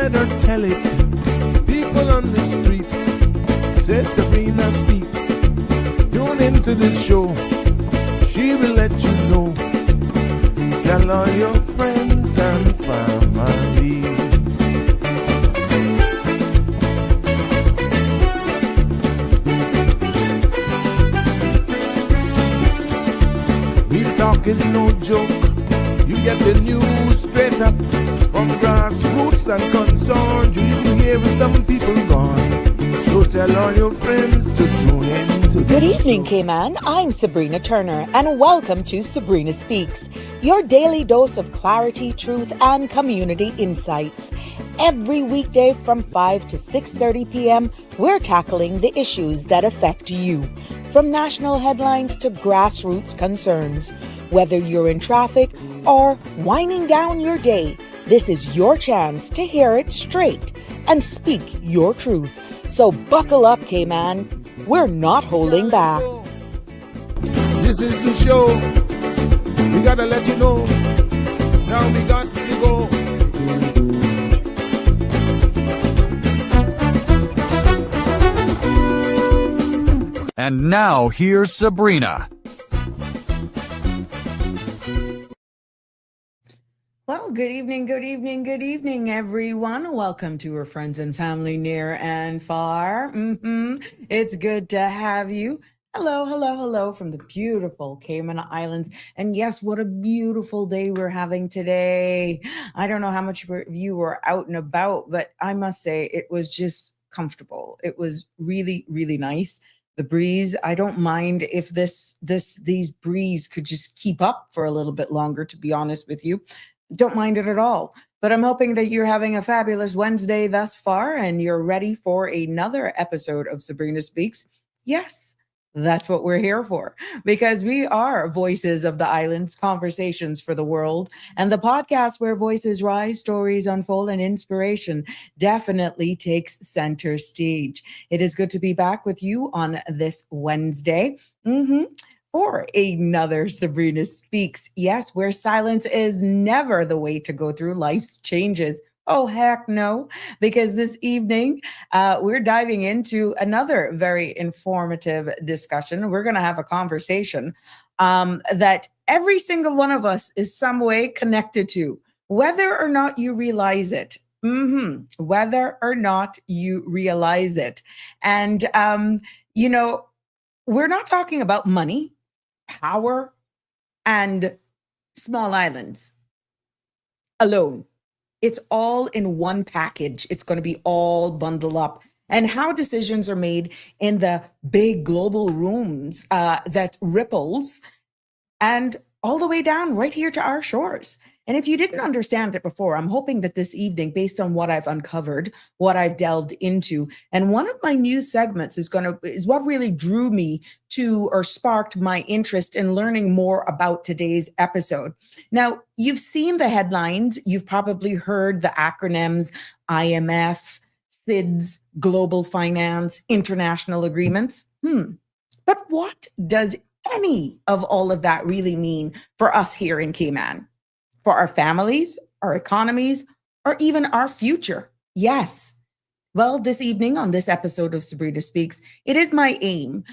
better tell it. People on the streets say Sabrina speaks. Tune into the show, she will let you know. Tell all your friends and family. Real talk is no joke. You get the news straight up from grassroots and concerns. You hear some people gone. So tell all your friends to tune in to Good evening, Cayman. I'm Sabrina Turner, and welcome to Sabrina Speaks, your daily dose of clarity, truth, and community insights. Every weekday from 5 to 6:30 p.m., we're tackling the issues that affect you, from national headlines to grassroots concerns. Whether you're in traffic or winding down your day, this is your chance to hear it straight and speak your truth. So buckle up, Cayman. We're not holding back. This is the show. We gotta let you know. Now we got to go. And now here's Sabrina. Well, good evening, everyone. Welcome to our friends and family near and far. It's good to have you. Hello from the beautiful Cayman Islands. And yes, what a beautiful day we're having today. I don't know how much of you were out and about, but I must say it was just comfortable. It was really, really nice. The breeze, I don't mind if these breeze could just keep up for a little bit longer, to be honest with you. Don't mind it at all. But I'm hoping that you're having a fabulous Wednesday thus far and you're ready for another episode of Sabrina Speaks. Yes, that's what we're here for, because we are Voices of the Islands, conversations for the world, and the podcast where voices rise, stories unfold, and inspiration definitely takes center stage. It is good to be back with you on this Wednesday. For another Sabrina Speaks. Yes, where silence is never the way to go through life's changes. Oh, heck no, because this evening we're diving into another very informative discussion. We're going to have a conversation that every single one of us is some way connected to, whether or not you realize it. Whether or not you realize it. And, we're not talking about money, power, and small islands alone. It's all in one package. It's going to be all bundled up. And how decisions are made in the big global rooms that ripples and all the way down right here to our shores. And if you didn't understand it before, I'm hoping that this evening, based on what I've uncovered, what I've delved into, and one of my new segments is what really drew me to or sparked my interest in learning more about today's episode. Now, you've seen the headlines. You've probably heard the acronyms IMF, SIDS, global finance, international agreements. But what does any of all of that really mean for us here in Cayman? For our families, our economies, or even our future? Yes. Well, this evening on this episode of Sabrina Speaks, it is my aim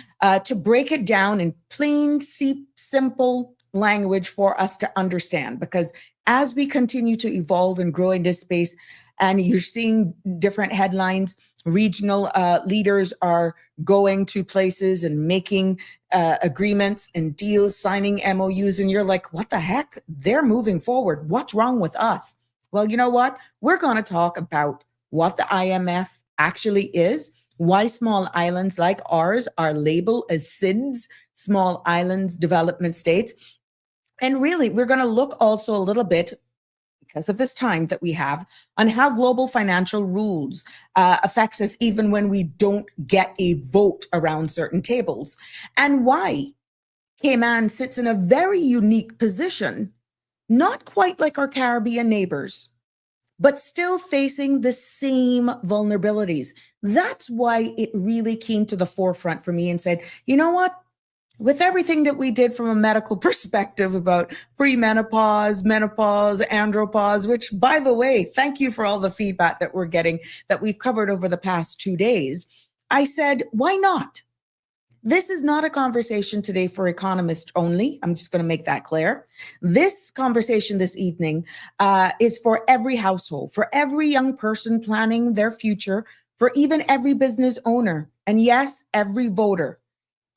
to break it down in plain, simple language for us to understand. Because as we continue to evolve and grow in this space, and you're seeing different headlines, regional leaders are going to places and making agreements and deals, signing MOUs, and you're like, what the heck? They're moving forward. What's wrong with us? Well, you know what? We're going to talk about what the IMF actually is, why small islands like ours are labeled as SIDS, small islands development states. And really, we're going to look also a little bit, because of this time that we have, on how global financial rules affects us even when we don't get a vote around certain tables, and why Cayman sits in a very unique position, not quite like our Caribbean neighbors, but still facing the same vulnerabilities. That's why it really came to the forefront for me and said, you know what? with everything that we did from a medical perspective about premenopause, menopause, andropause, which, by the way, thank you for all the feedback that we're getting that we've covered over the past 2 days. I said, why not? This is not a conversation today for economists only. I'm just going to make that clear. This conversation this evening is for every household, for every young person planning their future, for even every business owner, and yes, every voter,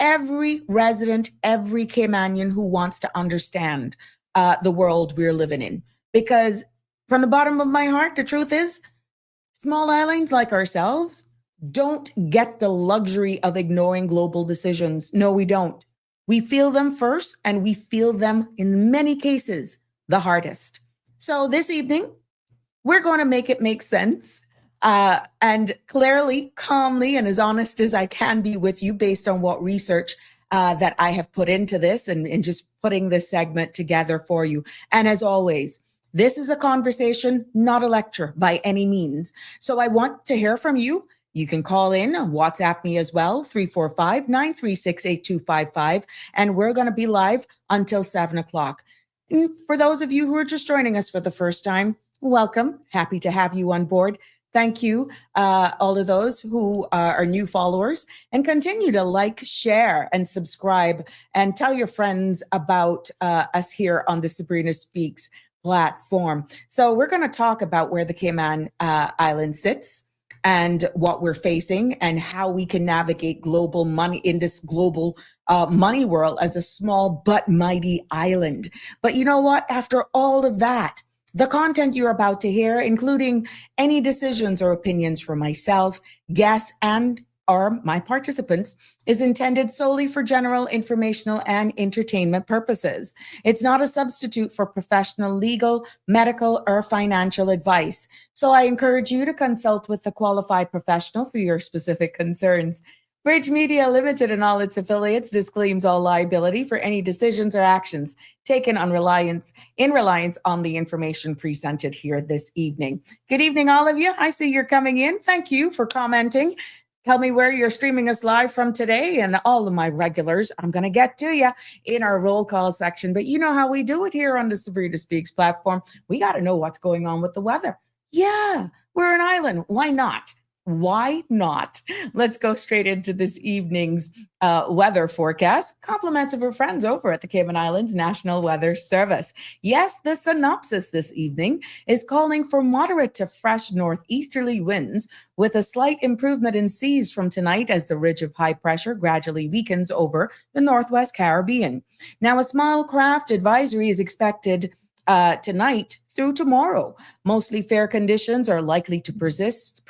every resident, every Caymanian who wants to understand the world we're living in. Because from the bottom of my heart, the truth is, small islands like ourselves don't get the luxury of ignoring global decisions. No, we don't. We feel them first, and we feel them in many cases the hardest. So this evening, we're going to make it make sense and clearly, calmly, and as honest as I can be with you based on what research that I have put into this and just putting this segment together for you. And as always, this is a conversation, not a lecture by any means. So I want to hear from you. You can call in, WhatsApp me as well, 345-936-8255. And we're going to be live until 7 o'clock. And for those of you who are just joining us for the first time, welcome. Happy to have you on board. Thank you, all of those who are new followers, and continue to like, share, and subscribe, and tell your friends about us here on the Sabrina Speaks platform. So we're going to talk about where the Cayman Island sits, and what we're facing, and how we can navigate global money in this global money world as a small but mighty island. But you know what? After all of that, the content you're about to hear, including any decisions or opinions from myself, guests, and or my participants, is intended solely for general informational and entertainment purposes. It's not a substitute for professional, legal, medical, or financial advice. So I encourage you to consult with a qualified professional for your specific concerns. Bridge Media Limited and all its affiliates disclaims all liability for any decisions or actions taken in reliance on the information presented here this evening. Good evening, all of you. I see you're coming in. Thank you for commenting. Tell me where you're streaming us live from today, and all of my regulars, I'm going to get to you in our roll call section. But you know how we do it here on the Sabrina Speaks platform. We got to know what's going on with the weather. Yeah, we're an island. Why not? Why not? Let's go straight into this evening's weather forecast. Compliments of our friends over at the Cayman Islands National Weather Service. Yes, the synopsis this evening is calling for moderate to fresh northeasterly winds with a slight improvement in seas from tonight as the ridge of high pressure gradually weakens over the Northwest Caribbean. Now, a small craft advisory is expected tonight through tomorrow. Mostly fair conditions are likely to persist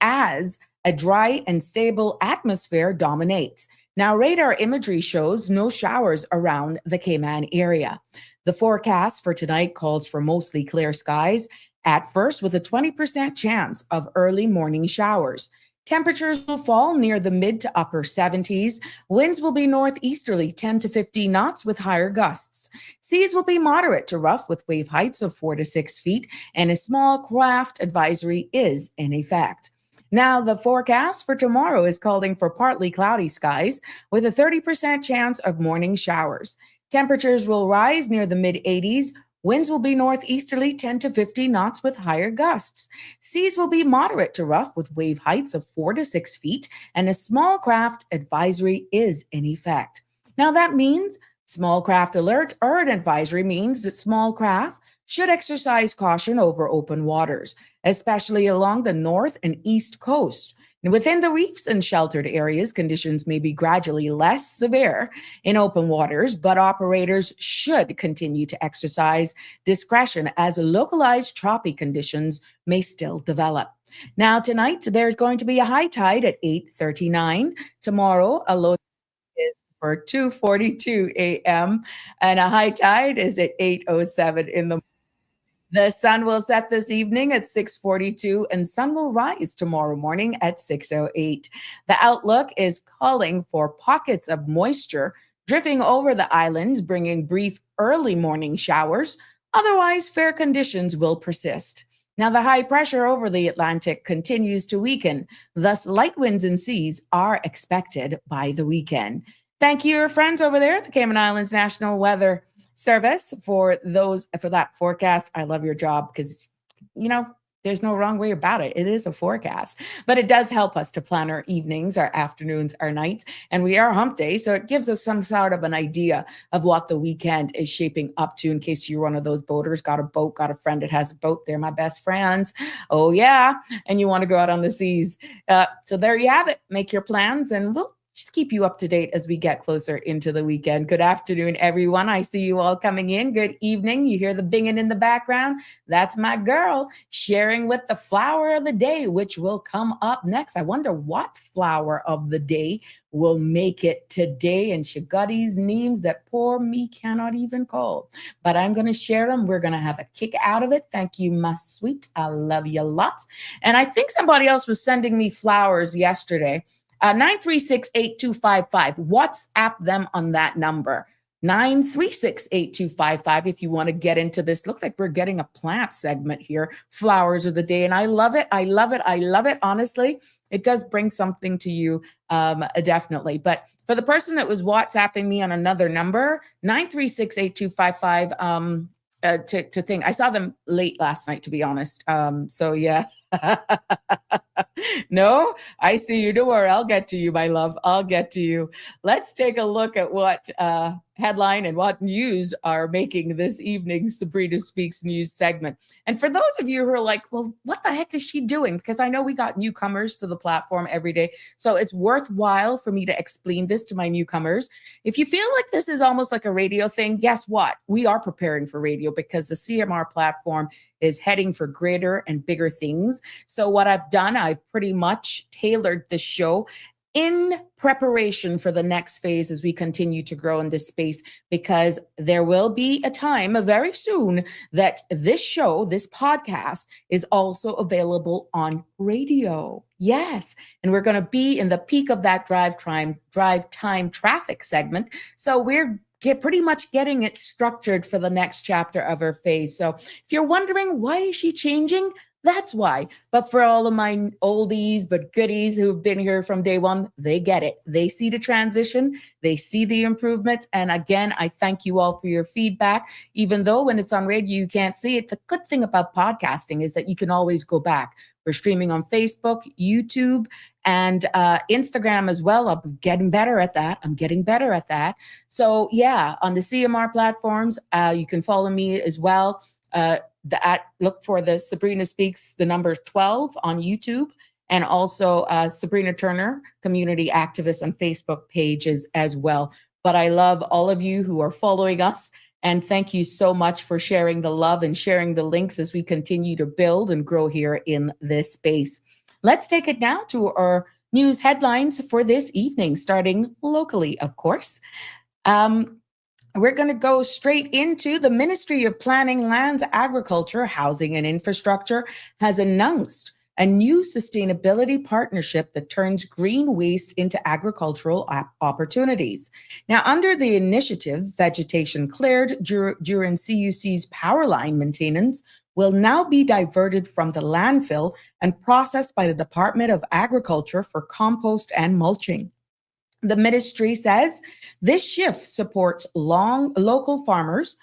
as a dry and stable atmosphere dominates. Now, radar imagery shows no showers around the Cayman area. The forecast for tonight calls for mostly clear skies at first, with a 20% chance of early morning showers. Temperatures will fall near the mid to upper 70s. Winds will be northeasterly 10 to 15 knots with higher gusts. Seas will be moderate to rough with wave heights of 4 to 6 feet, and a small craft advisory is in effect. Now, the forecast for tomorrow is calling for partly cloudy skies with a 30% chance of morning showers. Temperatures will rise near the mid 80s. Winds will be northeasterly 10 to 15 knots with higher gusts. Seas will be moderate to rough with wave heights of 4 to 6 feet, and a small craft advisory is in effect. Now that means small craft alert or an advisory means that small craft should exercise caution over open waters, especially along the north and east coast. Within the reefs and sheltered areas, conditions may be gradually less severe in open waters, but operators should continue to exercise discretion as localized choppy conditions may still develop. Now, tonight, there's going to be a high tide at 8:39. Tomorrow, a low is for 2:42 a.m., and a high tide is at 8:07 in the morning. The sun will set this evening at 6:42, and sun will rise tomorrow morning at 6:08. The outlook is calling for pockets of moisture drifting over the islands, bringing brief early morning showers. Otherwise, fair conditions will persist. Now, the high pressure over the Atlantic continues to weaken. Thus, light winds and seas are expected by the weekend. Thank you, your friends over there at the Cayman Islands National Weather Service for that forecast. I love your job because, there's no wrong way about it. It is a forecast, but it does help us to plan our evenings, our afternoons, our nights, and we are hump day. So it gives us some sort of an idea of what the weekend is shaping up to in case you're one of those boaters, got a boat, got a friend that has a boat. They're my best friends. Oh yeah. And you want to go out on the seas. So there you have it. Make your plans and we'll just keep you up to date as we get closer into the weekend. Good afternoon, everyone. I see you all coming in. Good evening. You hear the binging in the background? That's my girl sharing with the flower of the day, which will come up next. I wonder what flower of the day will make it today. And she got these names that poor me cannot even call. But I'm going to share them. We're going to have a kick out of it. Thank you, my sweet. I love you lots. And I think somebody else was sending me flowers yesterday. 936-8255. WhatsApp them on that number. 936-8255 if you want to get into this. Look like we're getting a plant segment here. Flowers of the day. And I love it. I love it. I love it. Honestly, it does bring something to you. Definitely. But for the person that was WhatsApping me on another number, 936-8255, to think, I saw them late last night, to be honest. So yeah. No, I see you. Don't worry. I'll get to you, my love. I'll get to you. Let's take a look at what headline and what news are making this evening's Sabrina Speaks news segment. And for those of you who are like, well, what the heck is she doing? Because I know we got newcomers to the platform every day. So it's worthwhile for me to explain this to my newcomers. If you feel like this is almost like a radio thing, guess what? We are preparing for radio because the CMR platform is heading for greater and bigger things. So what I've done, I've pretty much tailored the show in preparation for the next phase as we continue to grow in this space, because there will be a time very soon that this show, this podcast, is also available on radio. Yes. And we're going to be in the peak of that drive time traffic segment. So we're pretty much getting it structured for the next chapter of her phase. So if you're wondering, why is she changing? That's why. But for all of my oldies but goodies who've been here from day one, they get it. They see the transition. They see the improvements. And again, I thank you all for your feedback. Even though when it's on radio, you can't see it. The good thing about podcasting is that you can always go back. We're streaming on Facebook, YouTube, and Instagram as well. I'm getting better at that. So yeah, on the CMR platforms, you can follow me as well. Look for the Sabrina Speaks, the number 12 on YouTube, and also Sabrina Turner, community activist on Facebook pages as well. But I love all of you who are following us. And thank you so much for sharing the love and sharing the links as we continue to build and grow here in this space. Let's take it now to our news headlines for this evening, starting locally, of course. We're going to go straight into the Ministry of Planning, Land, Agriculture, Housing and Infrastructure has announced a new sustainability partnership that turns green waste into agricultural opportunities. Now, under the initiative, vegetation cleared during CUC's power line maintenance will now be diverted from the landfill and processed by the Department of Agriculture for compost and mulching. The ministry says this shift supports local farmers,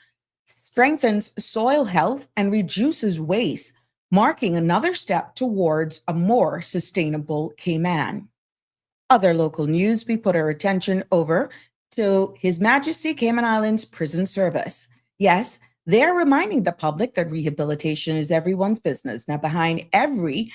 strengthens soil health, and reduces waste, marking another step towards a more sustainable Cayman. Other local news, we put our attention over to His Majesty Cayman Islands Prison Service. Yes, they're reminding the public that rehabilitation is everyone's business. Now, behind every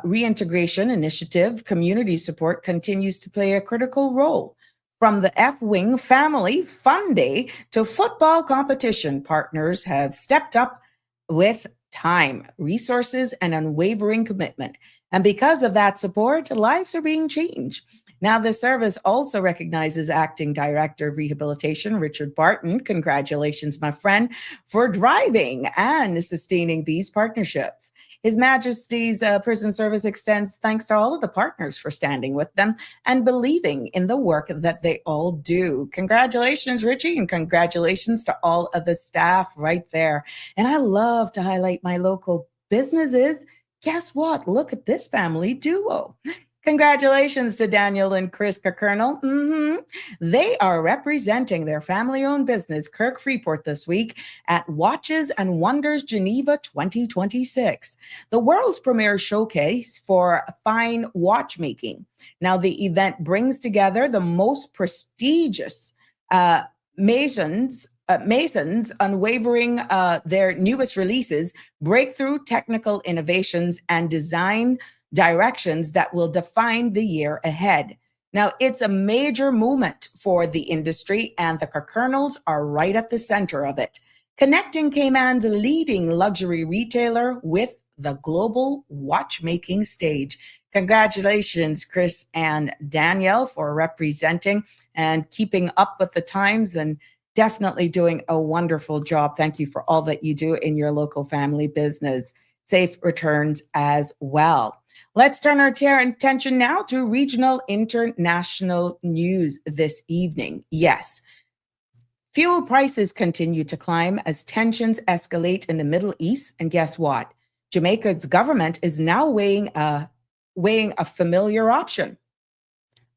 reintegration initiative, community support continues to play a critical role. From the F-Wing Family Fun Day to football competition, partners have stepped up with time, resources, and unwavering commitment. And because of that support, lives are being changed. Now, the service also recognizes Acting Director of Rehabilitation, Richard Barton. Congratulations, my friend, for driving and sustaining these partnerships. His Majesty's Prison Service extends thanks to all of the partners for standing with them and believing in the work that they all do. Congratulations, Richie, and congratulations to all of the staff right there. And I love to highlight my local businesses. Guess what? Look at this family duo. Congratulations to Daniel and Chris Kernel. They are representing their family-owned business, Kirk Freeport, this week at Watches and Wonders Geneva 2026, the world's premier showcase for fine watchmaking. Now, the event brings together the most prestigious Masons unwavering their newest releases, breakthrough technical innovations, and design directions that will define the year ahead. Now, it's a major moment for the industry, and the Kernels are right at the center of it, connecting Cayman's leading luxury retailer with the global watchmaking stage. Congratulations, Chris and Danielle, for representing and keeping up with the times, and definitely doing a wonderful job. Thank you for all that you do in your local family business. Safe returns as well. Let's turn our attention now to regional international news this evening. Yes, fuel prices continue to climb as tensions escalate in the Middle East. And guess what? Jamaica's government is now weighing a familiar option: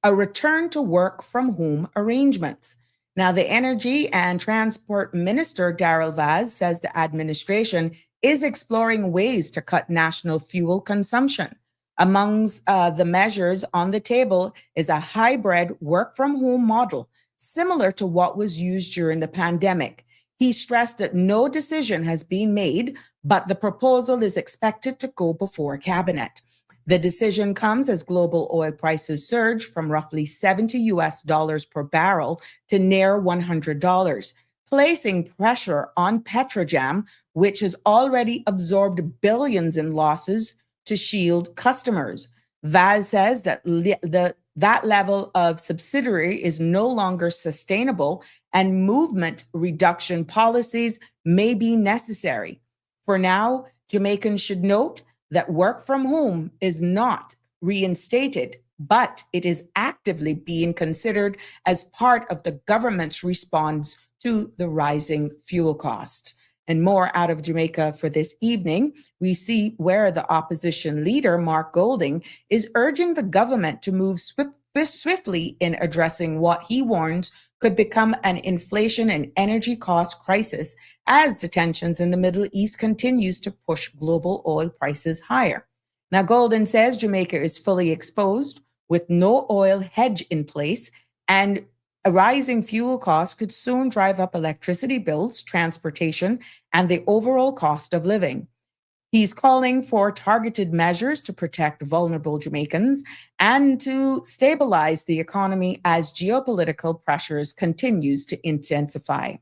a return to work from home arrangements. Now, the Energy and Transport Minister, Daryl Vaz, says the administration is exploring ways to cut national fuel consumption. Amongst the measures on the table is a hybrid work-from-home model, similar to what was used during the pandemic. He stressed that no decision has been made, but the proposal is expected to go before cabinet. The decision comes as global oil prices surge from roughly $70 per barrel to near $100, placing pressure on Petrojam, which has already absorbed billions in losses to shield customers. Vaz says that that level of subsidiary is no longer sustainable and movement reduction policies may be necessary. For now, Jamaicans should note that work from home is not reinstated, but it is actively being considered as part of the government's response to the rising fuel costs. And more out of Jamaica for this evening, we see where the opposition leader, Mark Golding, is urging the government to move swiftly in addressing what he warns could become an inflation and energy cost crisis as the tensions in the Middle East continues to push global oil prices higher. Now, Golden says Jamaica is fully exposed with no oil hedge in place, and a rising fuel cost could soon drive up electricity bills, transportation, and the overall cost of living. He's calling for targeted measures to protect vulnerable Jamaicans and to stabilize the economy as geopolitical pressures continues to intensify.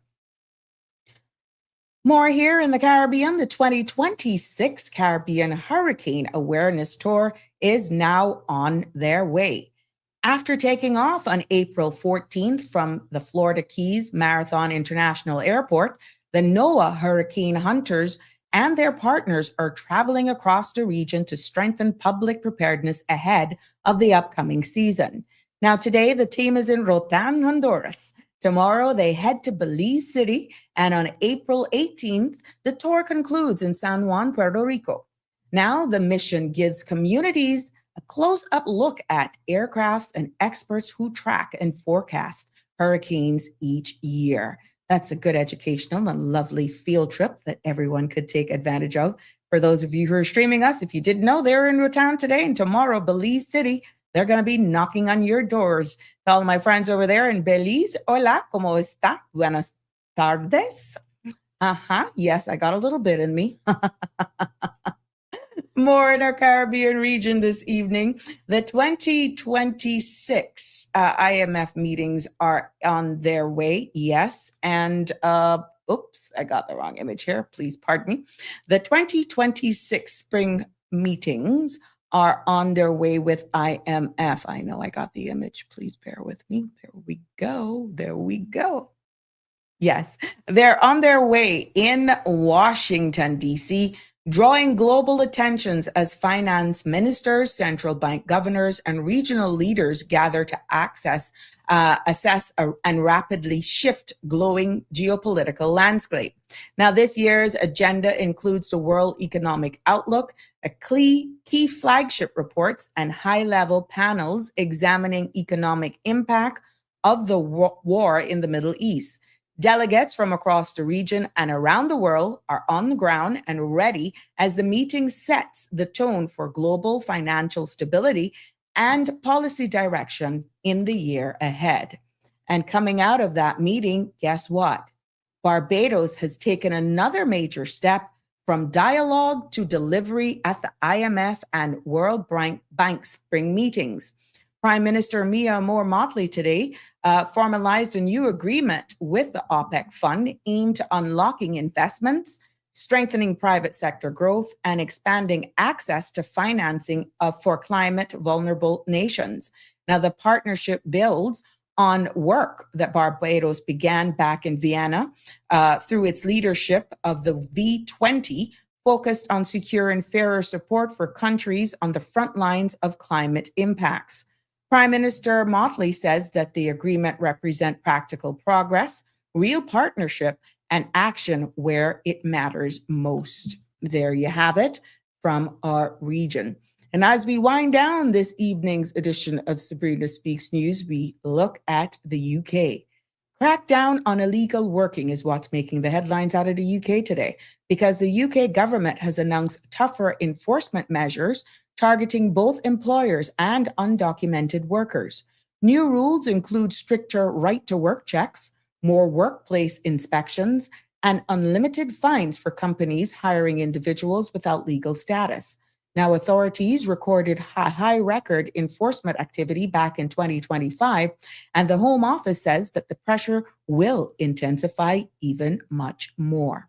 More here in the Caribbean. The 2026 Caribbean Hurricane Awareness Tour is now on their way. After taking off on April 14th from the Florida Keys Marathon International Airport, the NOAA Hurricane Hunters and their partners are traveling across the region to strengthen public preparedness ahead of the upcoming season. Now, today, the team is in Rotan, Honduras. Tomorrow, they head to Belize City, and on April 18th, the tour concludes in San Juan, Puerto Rico. Now, the mission gives communities a close-up look at aircrafts and experts who track and forecast hurricanes each year. That's a good educational and lovely field trip that everyone could take advantage of. For those of you who are streaming us, if you didn't know, they're in Rotan today, and tomorrow, Belize City, they're going to be knocking on your doors. To all my friends over there in Belize, hola, ¿cómo está? Buenas tardes. Yes, I got a little bit in me. More in our Caribbean region this evening. The 2026 IMF meetings are on their way. Yes. And, oops, I got the wrong image here. Please pardon me. The 2026 spring meetings are on their way with IMF. I know I got the image. Please bear with me. There we go. There we go. Yes, they're on their way in Washington, D.C., drawing global attentions as finance ministers, central bank governors, and regional leaders gather to assess and rapidly shift glowing geopolitical landscape. Now, this year's agenda includes the World Economic Outlook, a key flagship reports, and high-level panels examining economic impact of the war in the Middle East. Delegates from across the region and around the world are on the ground and ready as the meeting sets the tone for global financial stability and policy direction in the year ahead. And coming out of that meeting, guess what? Barbados has taken another major step from dialogue to delivery at the IMF and World Bank spring meetings. Prime Minister Mia Moore-Motley today formalized a new agreement with the OPEC fund aimed to unlocking investments, strengthening private sector growth, and expanding access to financing for climate vulnerable nations. Now, the partnership builds on work that Barbados began back in Vienna through its leadership of the V20, focused on securing fairer support for countries on the front lines of climate impacts. Prime Minister Motley says that the agreement represents practical progress, real partnership, and action where it matters most. There you have it from our region. And as we wind down this evening's edition of Sabrina Speaks News, we look at the UK. Crackdown on illegal working is what's making the headlines out of the UK today, because the UK government has announced tougher enforcement measures targeting both employers and undocumented workers. New rules include stricter right-to-work checks, more workplace inspections, and unlimited fines for companies hiring individuals without legal status. Now, authorities recorded high record enforcement activity back in 2025, and the Home Office says that the pressure will intensify even much more.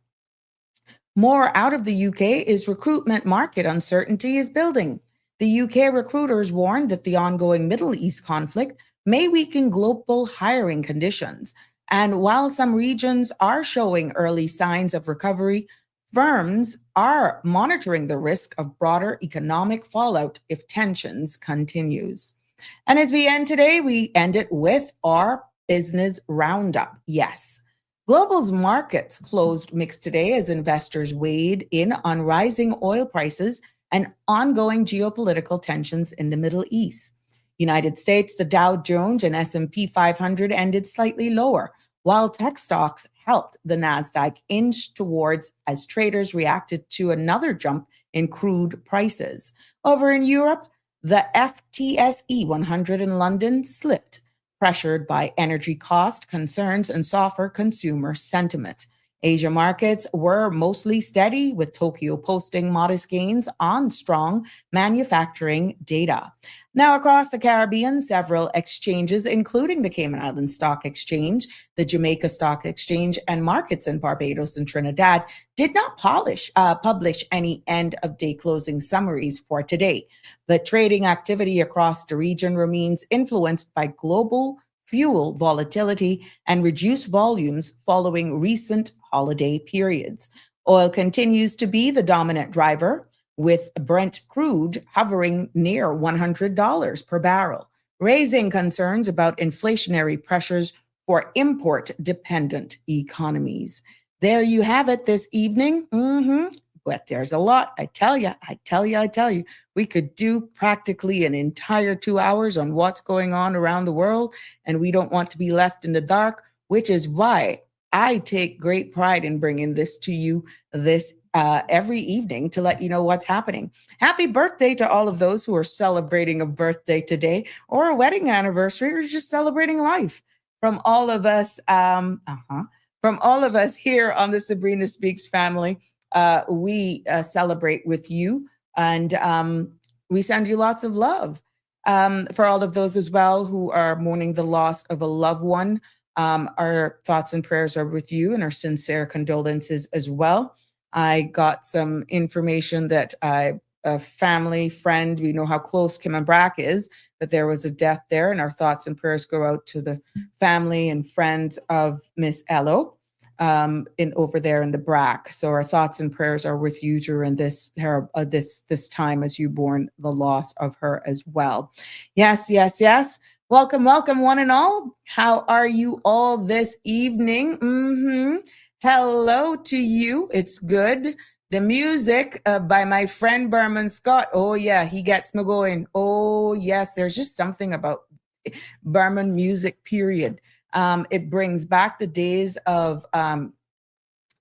More out of the UK is recruitment market uncertainty is building. The UK recruiters warned that the ongoing Middle East conflict may weaken global hiring conditions. And while some regions are showing early signs of recovery, firms are monitoring the risk of broader economic fallout if tensions continues. And as we end today, we end it with our business roundup. Yes. Global's markets closed mixed today as investors weighed in on rising oil prices and ongoing geopolitical tensions in the Middle East. United States, the Dow Jones and S&P 500 ended slightly lower, while tech stocks helped the Nasdaq inch towards as traders reacted to another jump in crude prices. Over in Europe, the FTSE 100 in London slipped, pressured by energy cost concerns and softer consumer sentiment. Asia markets were mostly steady, with Tokyo posting modest gains on strong manufacturing data. Now, across the Caribbean, several exchanges, including the Cayman Islands Stock Exchange, the Jamaica Stock Exchange, and markets in Barbados and Trinidad, did not publish any end-of-day closing summaries for today. But trading activity across the region remains influenced by global fuel volatility and reduced volumes following recent holiday periods. Oil continues to be the dominant driver, with Brent crude hovering near $100 per barrel, raising concerns about inflationary pressures for import-dependent economies. There you have it this evening. But there's a lot. I tell you, we could do practically an entire 2 hours on what's going on around the world, and we don't want to be left in the dark, which is why I take great pride in bringing this to you this every evening to let you know what's happening. Happy birthday to all of those who are celebrating a birthday today, or a wedding anniversary, or just celebrating life. From all of us, here on the Sabrina Speaks family, we celebrate with you, and we send you lots of love. For all of those as well who are mourning the loss of a loved one, our thoughts and prayers are with you, and our sincere condolences as well. I got some information that a family friend, we know how close Kim and Brack is, that there was a death there, and our thoughts and prayers go out to the family and friends of Miss Ello over there in the Brack. So our thoughts and prayers are with you during this time as you mourn the loss of her as well. Yes. Welcome, welcome, one and all. How are you all this evening? Hello to you. It's good. The music by my friend Berman Scott. Oh, yeah, he gets me going. Oh, yes, there's just something about Berman music, period. It brings back the days of Kim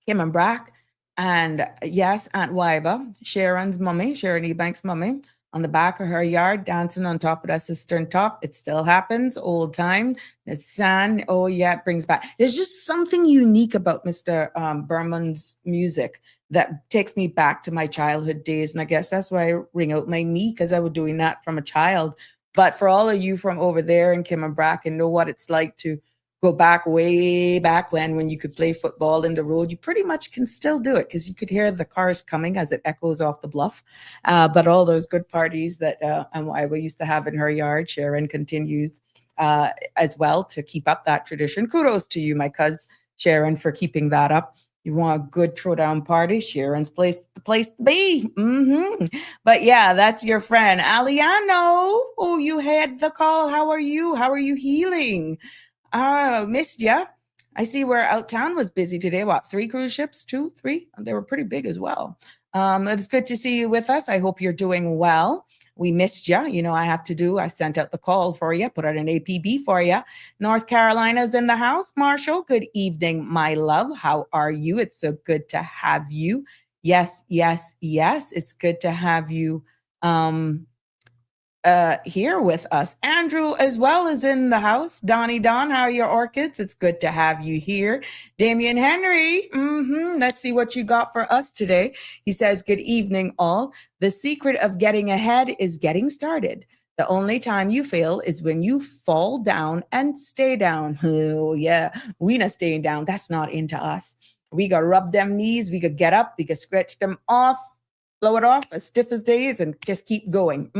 and Brack and, yes, Aunt Wiva, Sharon's mummy, Sharon Ebank's mummy, on the back of her yard, dancing on top of that cistern top. It still happens, old time. The sun, oh yeah, it brings back. There's just something unique about Mr. Berman's music that takes me back to my childhood days. And I guess that's why I ring out my knee, because I was doing that from a child. But for all of you from over there in Kim and Brack and know what it's like to go back way back when you could play football in the road, you pretty much can still do it because you could hear the cars coming as it echoes off the bluff. But all those good parties that I used to have in her yard, Sharon continues as well to keep up that tradition. Kudos to you, my cuz Sharon, for keeping that up. You want a good throwdown party, Sharon's the place to be. But yeah, that's your friend Aliano. Oh, you had the call. How are you? How are you healing? Oh, missed ya. I see where Out Town was busy today. What, 3 cruise ships? 2, 3? They were pretty big as well. It's good to see you with us. I hope you're doing well. We missed you. You know, I sent out the call for you, put out an APB for you. North Carolina's in the house. Marshall, good evening, my love. How are you? It's so good to have you. Yes, yes, yes. It's good to have you here with us. Andrew as well is in the house. Donnie Don, how are your orchids? It's good to have you here. Damian Henry, let's see what you got for us today. He says, good evening all. The secret of getting ahead is getting started. The only time you fail is when you fall down and stay down. Oh yeah, we not staying down. That's not into us. We got to rub them knees. We could get up. We could stretch them off. Blow it off as stiff as they is and just keep going.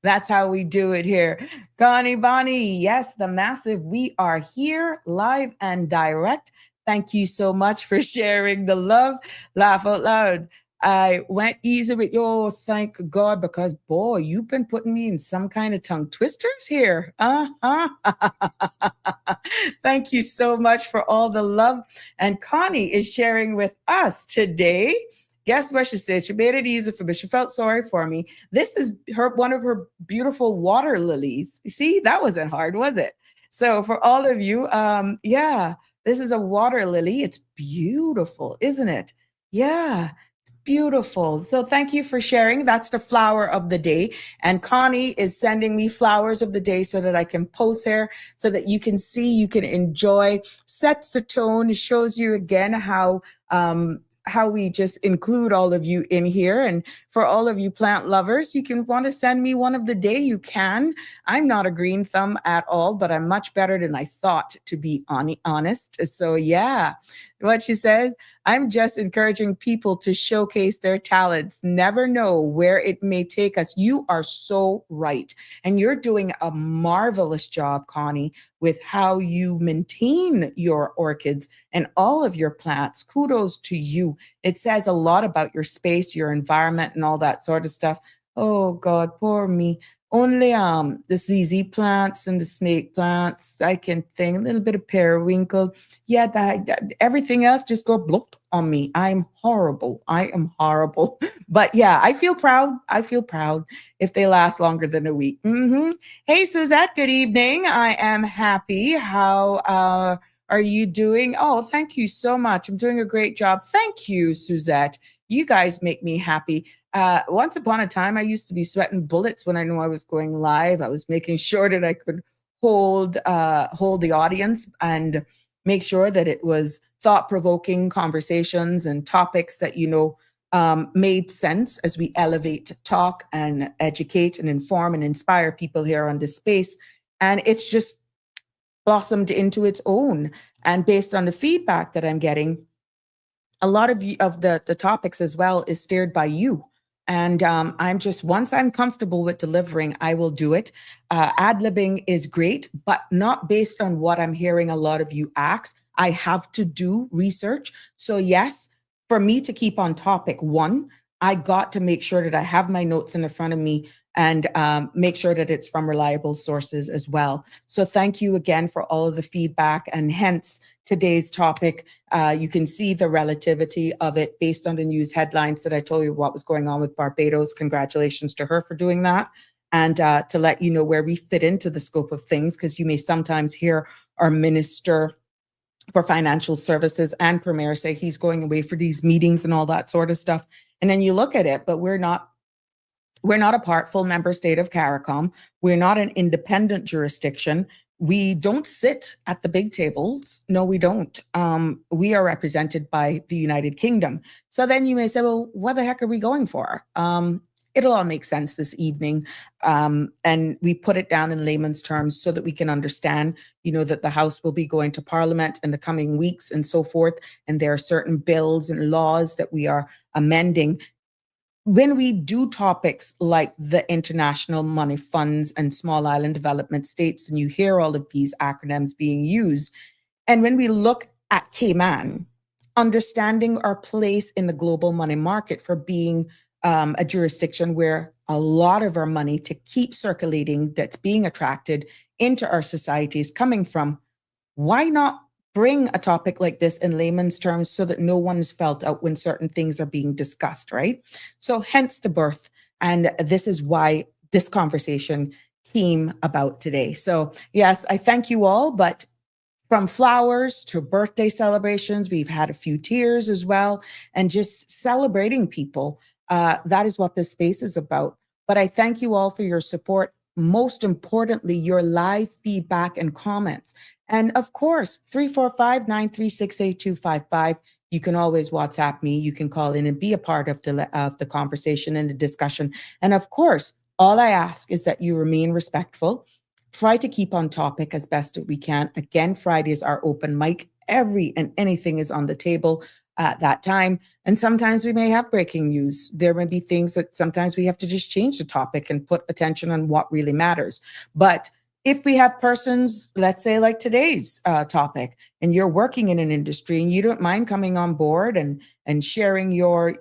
That's how we do it here. Connie Bonnie, yes, the massive. We are here live and direct. Thank you so much for sharing the love. Laugh out loud. I went easy with you. Thank God, because boy, you've been putting me in some kind of tongue twisters here. Thank you so much for all the love. And Connie is sharing with us today. Guess what she said? She made it easy for me. She felt sorry for me. This is one of her beautiful water lilies. You see, that wasn't hard, was it? So for all of you, yeah, this is a water lily. It's beautiful, isn't it? Yeah, it's beautiful. So thank you for sharing. That's the flower of the day. And Connie is sending me flowers of the day so that I can post here so that you can see, you can enjoy, sets the tone. It shows you again how we just include all of you in here. And for all of you plant lovers, you can want to send me one of the day, you can. I'm not a green thumb at all, but I'm much better than I thought, to be honest. So yeah, what she says, I'm just encouraging people to showcase their talents. Never know where it may take us. You are so right. And you're doing a marvelous job, Connie, with how you maintain your orchids and all of your plants. Kudos to you. It says a lot about your space, your environment, and all that sort of stuff. Oh God, poor me. Only the ZZ plants and the snake plants, I can think, a little bit of periwinkle. Yeah, that everything else just go blop on me. I'm horrible. I am horrible. But yeah, I feel proud. I feel proud if they last longer than a week. Hey, Suzette, good evening. I am happy. How are you doing? Oh, thank you so much. I'm doing a great job. Thank you, Suzette. You guys make me happy. Once upon a time, I used to be sweating bullets when I knew I was going live. I was making sure that I could hold the audience and make sure that it was thought-provoking conversations and topics that, made sense as we elevate, talk, and educate and inform and inspire people here on this space. And it's just blossomed into its own. And based on the feedback that I'm getting, a lot of the topics as well is steered by you. And once I'm comfortable with delivering, I will do it. Ad-libbing is great, but not based on what I'm hearing a lot of you ask. I have to do research. So yes, for me to keep on topic, one, I got to make sure that I have my notes in front of me and make sure that it's from reliable sources as well. So thank you again for all of the feedback, and hence today's topic. You can see the relativity of it based on the news headlines that I told you what was going on with Barbados. Congratulations to her for doing that. And to let you know where we fit into the scope of things, because you may sometimes hear our Minister for Financial Services and Premier say he's going away for these meetings and all that sort of stuff. And then you look at it, but we're not a full member state of CARICOM. We're not an independent jurisdiction. We don't sit at the big tables. No, we don't. We are represented by the United Kingdom. So then you may say, well, what the heck are we going for? It'll all make sense this evening. And we put it down in layman's terms so that we can understand, that the House will be going to Parliament in the coming weeks and so forth. And there are certain bills and laws that we are amending. When we do topics like the international money funds and small island development states, and you hear all of these acronyms being used, and when we look at Cayman, understanding our place in the global money market for being a jurisdiction where a lot of our money to keep circulating that's being attracted into our society is coming from, why not bring a topic like this in layman's terms so that no one's felt out when certain things are being discussed, right? So hence the birth. And this is why this conversation came about today. So yes, I thank you all, but from flowers to birthday celebrations, we've had a few tears as well, and just celebrating people. That is what this space is about. But I thank you all for your support. Most importantly, your live feedback and comments. And of course, 345-936-8255. You can always WhatsApp me. You can call in and be a part of the conversation and the discussion. And of course, all I ask is that you remain respectful. Try to keep on topic as best as we can. Again, Fridays are open mic. Every and anything is on the table at that time. And sometimes we may have breaking news. There may be things that sometimes we have to just change the topic and put attention on what really matters. But if we have persons, let's say like today's topic, and you're working in an industry and you don't mind coming on board and sharing your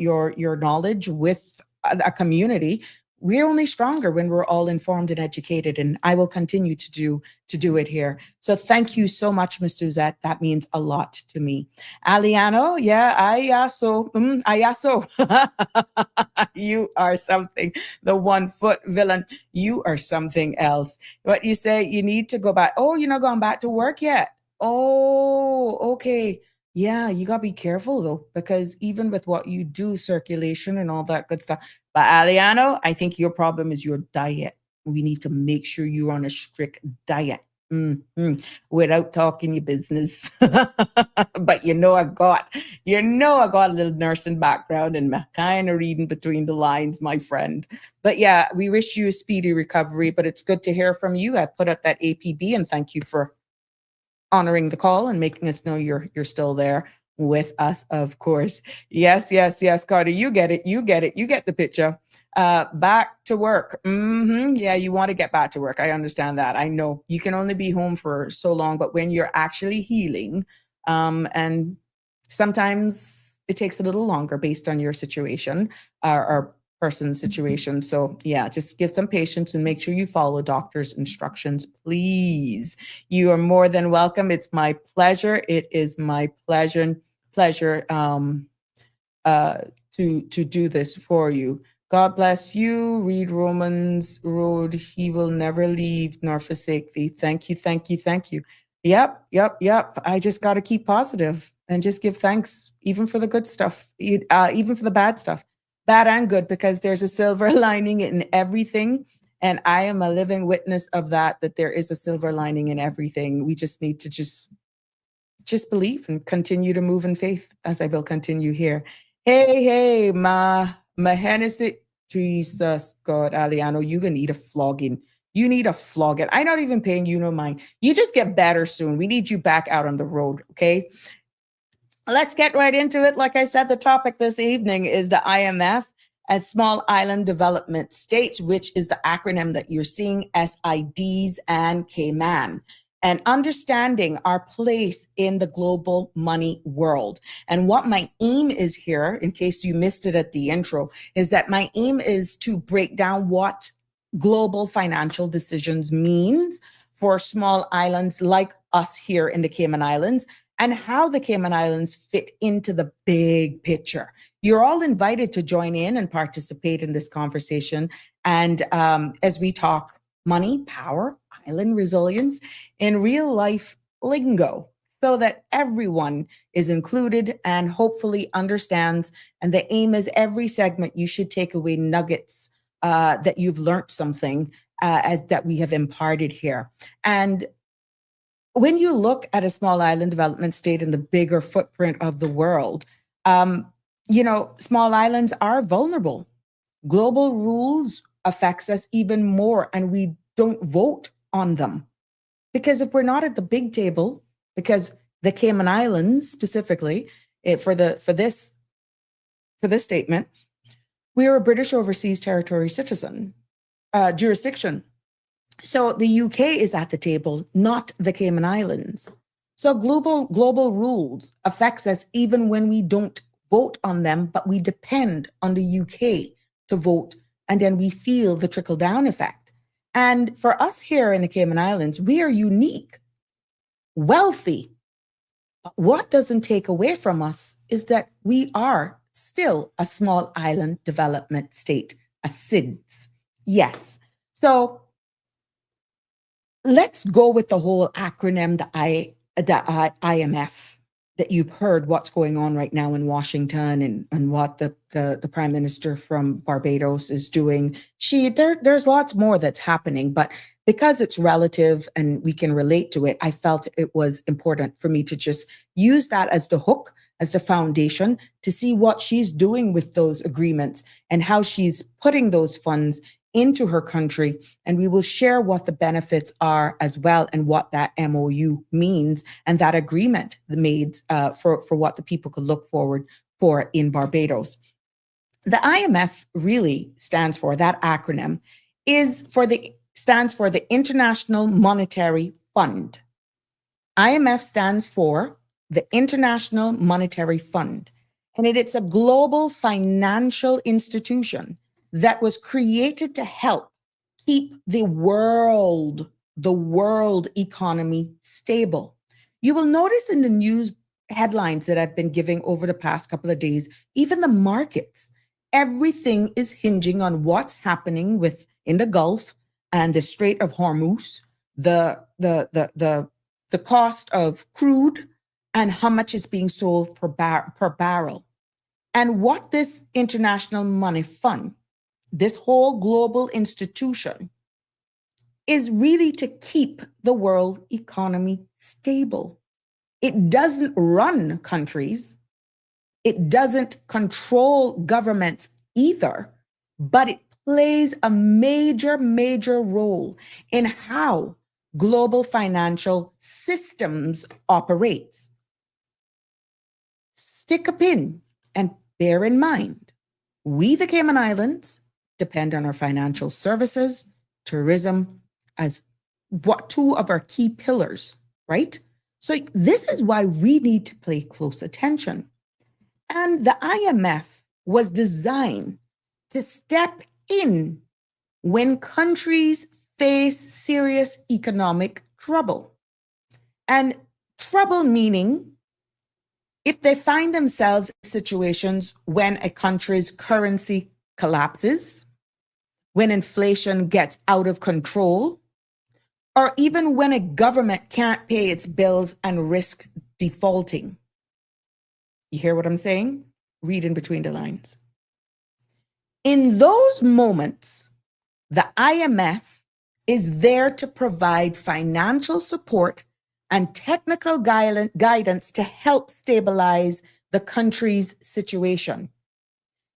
knowledge with a community, we're only stronger when we're all informed and educated, and I will continue to do it here. So thank you so much, Ms. Suzette. That means a lot to me. Aliano, yeah, ayaso. You are something. The 1 foot villain. You are something else. What you say, you need to go back. Oh, you're not going back to work yet. Oh, okay. Yeah, you got to be careful though, because even with what you do, circulation and all that good stuff. But Aliano, I think your problem is your diet. We need to make sure you're on a strict diet without talking your business. But I got a little nursing background and kind of reading between the lines, my friend. But yeah, we wish you a speedy recovery, but it's good to hear from you. I put up that APB and thank you for honoring the call and making us know you're still there with us, of course. Yes, Carter, you get it. You get the picture. Back to work. Yeah, you want to get back to work. I understand that. I know you can only be home for so long, but when you're actually healing, and sometimes it takes a little longer based on your situation or person's situation. So yeah, just give some patience and make sure you follow doctor's instructions, please. You are more than welcome. It's my pleasure. It is my pleasure to do this for you. God bless you. Read Romans Road. He will never leave nor forsake thee. Thank you. Yep. I just got to keep positive and just give thanks, even for the good stuff, even for the bad stuff. Bad and good, because there's a silver lining in everything. And I am a living witness of that there is a silver lining in everything. We just need to just believe and continue to move in faith, as I will continue here. Hey, my Hennessy. Jesus, God, Aliano, you're going to need a flogging. You need a flogging. I'm not even paying you no mind. You just get better soon. We need you back out on the road, okay? Let's get right into it. Like I said, the topic this evening is the IMF and Small Island Development States, which is the acronym that you're seeing, SIDS and Cayman. and understanding our place in the global money world. And what my aim is here, in case you missed it at the intro, is that my aim is to break down what global financial decisions means for small islands like us here in the Cayman Islands, and how the Cayman Islands fit into the big picture. You're all invited to join in and participate in this conversation. And as we talk money, power, island resilience, in real life lingo, so that everyone is included and hopefully understands. And the aim is every segment, you should take away nuggets that you've learned something as that we have imparted here. And when you look at a small island development state in the bigger footprint of the world, small islands are vulnerable. Global rules affects us even more, and we don't vote on them. Because if we're not at the big table, because the Cayman Islands specifically, for this statement, we are a British overseas territory citizen, jurisdiction. So the UK is at the table, not the Cayman Islands. So global rules affects us even when we don't vote on them, but we depend on the UK to vote, and then we feel the trickle-down effect. And for us here in the Cayman Islands, we are unique, wealthy. But what doesn't take away from us is that we are still a small island development state, a SIDS. Yes. So let's go with the whole acronym, the IMF, that you've heard what's going on right now in Washington and what the Prime Minister from Barbados is doing. There's lots more that's happening, but because it's relative and we can relate to it, I felt it was important for me to just use that as the hook, as the foundation, to see what she's doing with those agreements and how she's putting those funds into her country. And we will share what the benefits are as well, and what that MOU means and that agreement made for what the people could look forward for in Barbados. The IMF really stands for, that acronym stands for the International Monetary Fund. IMF stands for the International Monetary Fund. And it's a global financial institution that was created to help keep the world economy stable. You will notice in the news headlines that I've been giving over the past couple of days, even the markets, everything is hinging on what's happening in the Gulf and the Strait of Hormuz, the cost of crude and how much is being sold per barrel. And what this International Money Fund, this whole global institution, is really to keep the world economy stable. It doesn't run countries. It doesn't control governments either, but it plays a major, major role in how global financial systems operates. Stick a pin and bear in mind, we, the Cayman Islands, depend on our financial services, tourism, as two of our key pillars, right? So this is why we need to pay close attention. And the IMF was designed to step in when countries face serious economic trouble. And trouble meaning if they find themselves in situations when a country's currency collapses, when inflation gets out of control, or even when a government can't pay its bills and risk defaulting. You hear what I'm saying? Read in between the lines. In those moments, the IMF is there to provide financial support and technical guidance to help stabilize the country's situation.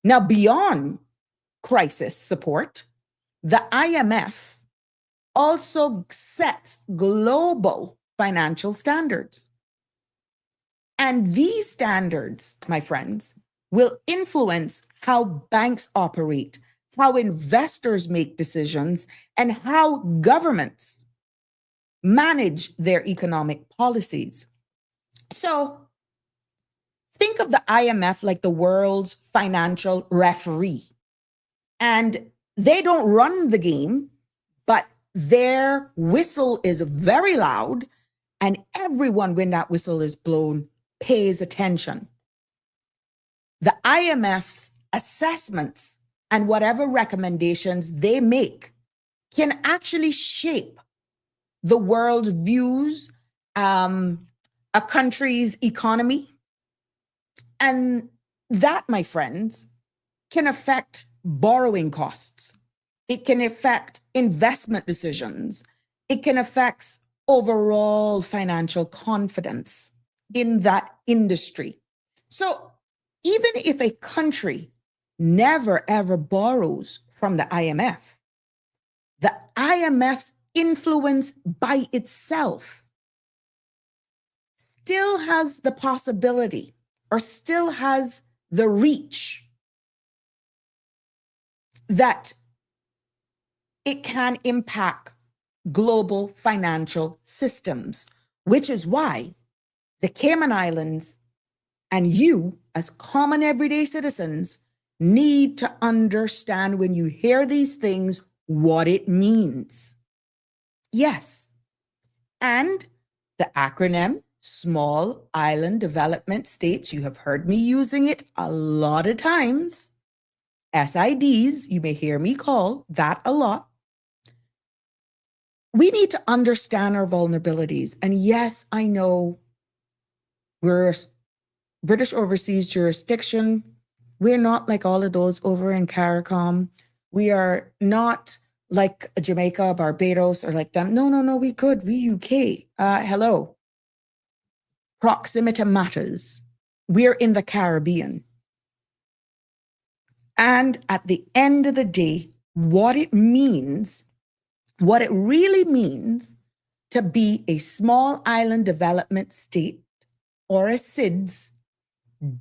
Now, beyond crisis support, the IMF also sets global financial standards. And these standards, my friends, will influence how banks operate, how investors make decisions, and how governments manage their economic policies. So think of the IMF like the world's financial referee. And they don't run the game, but their whistle is very loud, and everyone, when that whistle is blown, pays attention. The IMF's assessments and whatever recommendations they make can actually shape the world's views, a country's economy. And that, my friends, can affect borrowing costs. It can affect investment decisions. It can affect overall financial confidence in that industry. So even if a country never ever borrows from the IMF's influence by itself still has the possibility or still has the reach that it can impact global financial systems, which is why the Cayman Islands and you, as common everyday citizens, need to understand when you hear these things what it means. Yes. And the acronym Small Island Development States, you have heard me using it a lot of times. SIDs, you may hear me call that a lot. We need to understand our vulnerabilities. And yes, I know we're British overseas jurisdiction. We're not like all of those over in CARICOM. We are not like Jamaica, Barbados, or like them. No, we good. We UK. Hello. Proximity matters. We're in the Caribbean. And at the end of the day, what it really means to be a small island development state or a SIDS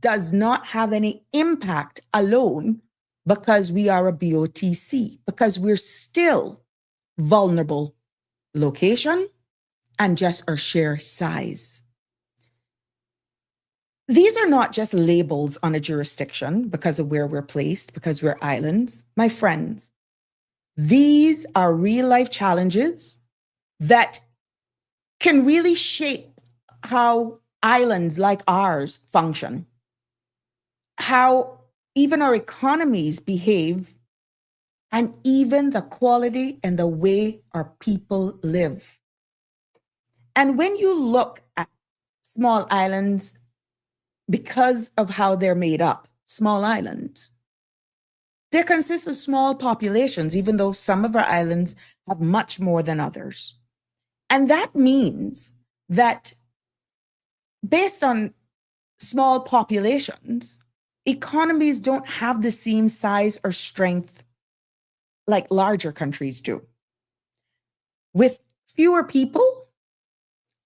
does not have any impact alone because we are a BOTC, because we're still vulnerable location and just our sheer size. These are not just labels on a jurisdiction because of where we're placed, because we're islands. My friends, these are real life challenges that can really shape how islands like ours function, how even our economies behave, and even the quality and the way our people live. And when you look at small islands, because of how they're made up, small islands, they consist of small populations, even though some of our islands have much more than others. And that means that based on small populations, economies don't have the same size or strength like larger countries do. With fewer people,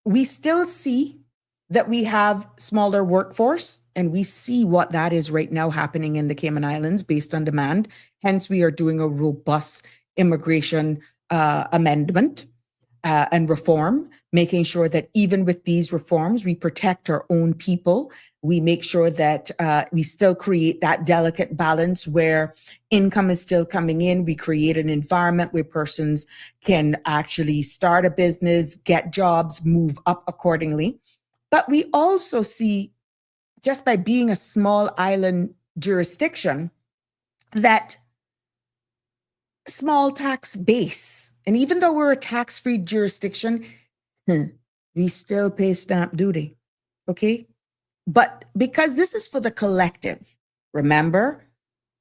we still see that we have smaller workforce, and we see what that is right now happening in the Cayman Islands based on demand. Hence, we are doing a robust immigration amendment and reform, making sure that even with these reforms, we protect our own people. We make sure that we still create that delicate balance where income is still coming in. We create an environment where persons can actually start a business, get jobs, move up accordingly. But we also see, just by being a small island jurisdiction, that small tax base. And even though we're a tax-free jurisdiction, we still pay stamp duty, okay? But because this is for the collective, remember,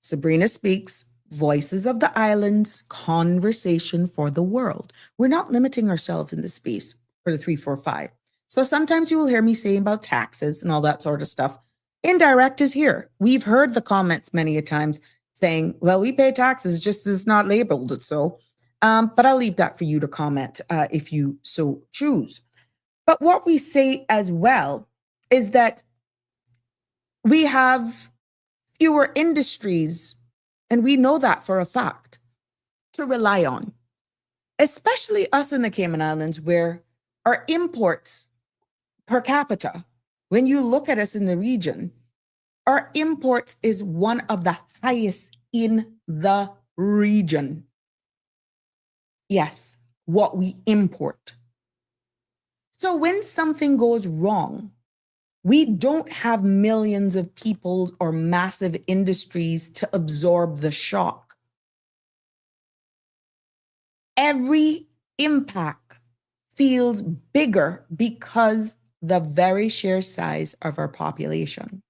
Sabrina Speaks, Voices of the Islands, conversation for the world. We're not limiting ourselves in this space for the 345. So sometimes you will hear me saying about taxes and all that sort of stuff. Indirect is here. We've heard the comments many a times saying, well, we pay taxes, just it's not labeled so. But I'll leave that for you to comment if you so choose. But what we say as well is that we have fewer industries, and we know that for a fact, to rely on, especially us in the Cayman Islands, where our imports per capita, when you look at us in the region, our imports is one of the highest in the region. Yes, what we import. So when something goes wrong, we don't have millions of people or massive industries to absorb the shock. Every impact feels bigger because the very sheer size of our population.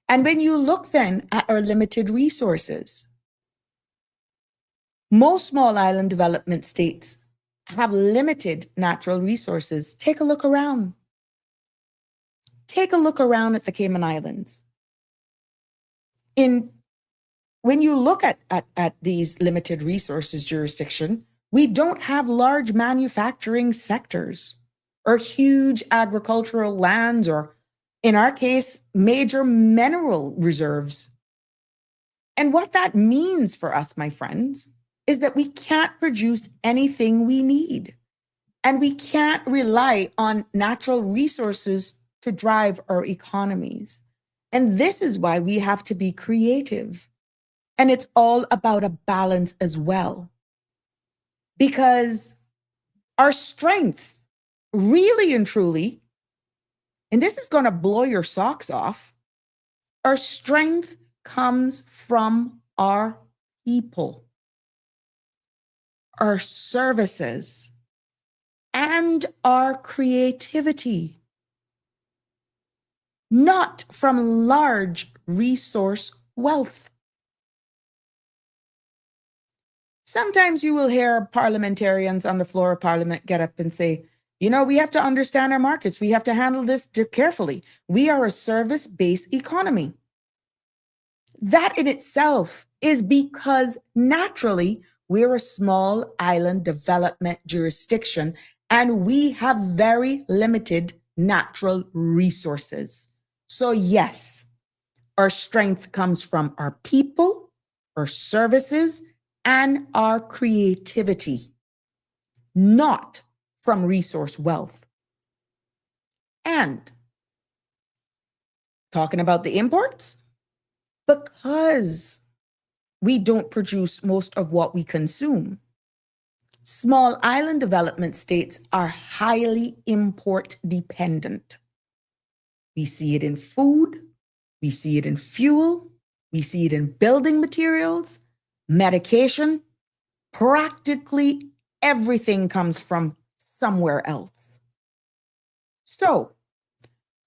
And when you look then at our limited resources, most small island development states have limited natural resources. Take a look around. Take a look around at the Cayman Islands. When you look at these limited resources jurisdiction, we don't have large manufacturing sectors or huge agricultural lands, or in our case, major mineral reserves. And what that means for us, my friends, is that we can't produce anything we need. And we can't rely on natural resources to drive our economies. And this is why we have to be creative. And it's all about a balance as well. Because our strength, really and truly, and this is going to blow your socks off, our strength comes from our people, our services, and our creativity, not from large resource wealth. Sometimes you will hear parliamentarians on the floor of Parliament get up and say, you know, we have to understand our markets. We have to handle this carefully. We are a service-based economy. That in itself is because naturally we're a small island development jurisdiction and we have very limited natural resources. So yes, our strength comes from our people, our services, and our creativity, not from resource wealth. And talking about the imports, because we don't produce most of what we consume, small island development states are highly import dependent. We see it in food, we see it in fuel, we see it in building materials, medication. Practically everything comes from somewhere else. So,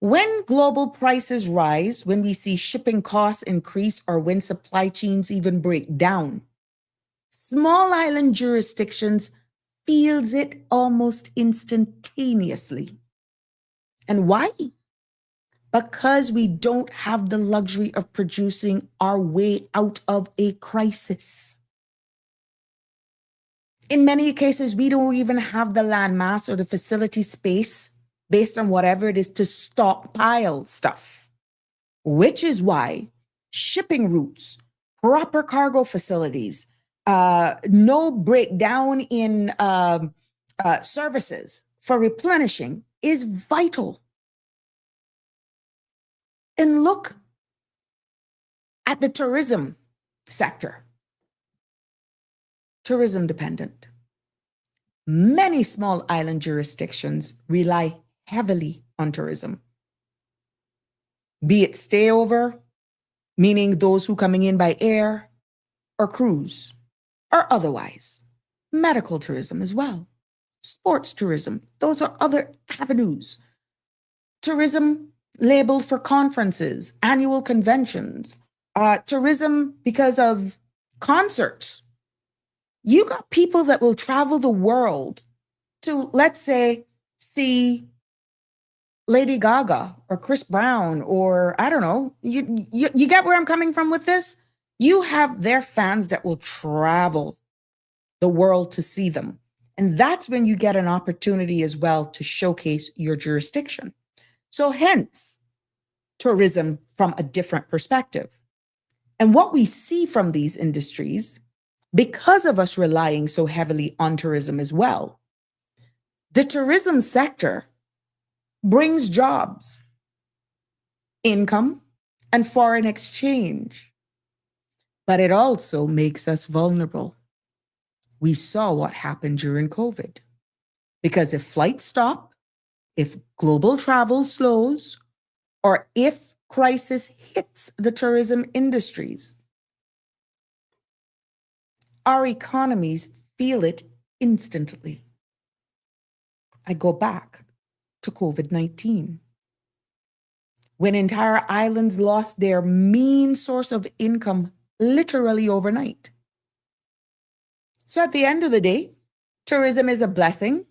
when global prices rise, when we see shipping costs increase, or when supply chains even break down, small island jurisdictions feels it almost instantaneously. And why? Because we don't have the luxury of producing our way out of a crisis. In many cases, we don't even have the land mass or the facility space based on whatever it is to stockpile stuff, which is why shipping routes, proper cargo facilities, no breakdown in services for replenishing is vital. And look at the tourism sector. Tourism dependent. Many small island jurisdictions rely heavily on tourism. Be it stayover, meaning those who coming in by air, or cruise, or otherwise. Medical tourism as well. Sports tourism, those are other avenues. Tourism labeled for conferences, annual conventions, tourism because of concerts. You got people that will travel the world to, let's say, see Lady Gaga or Chris Brown, or I don't know. You get where I'm coming from with this? You have their fans that will travel the world to see them. And that's when you get an opportunity as well to showcase your jurisdiction. So hence, tourism from a different perspective. And what we see from these industries, because of us relying so heavily on tourism as well, The tourism sector brings jobs, income, and foreign exchange, but it also makes us vulnerable. We saw what happened during COVID. Because if flights stop, if global travel slows, or if crisis hits the tourism industries, our economies feel it instantly. I go back to COVID-19, when entire islands lost their main source of income literally overnight. So at the end of the day, tourism is a blessing,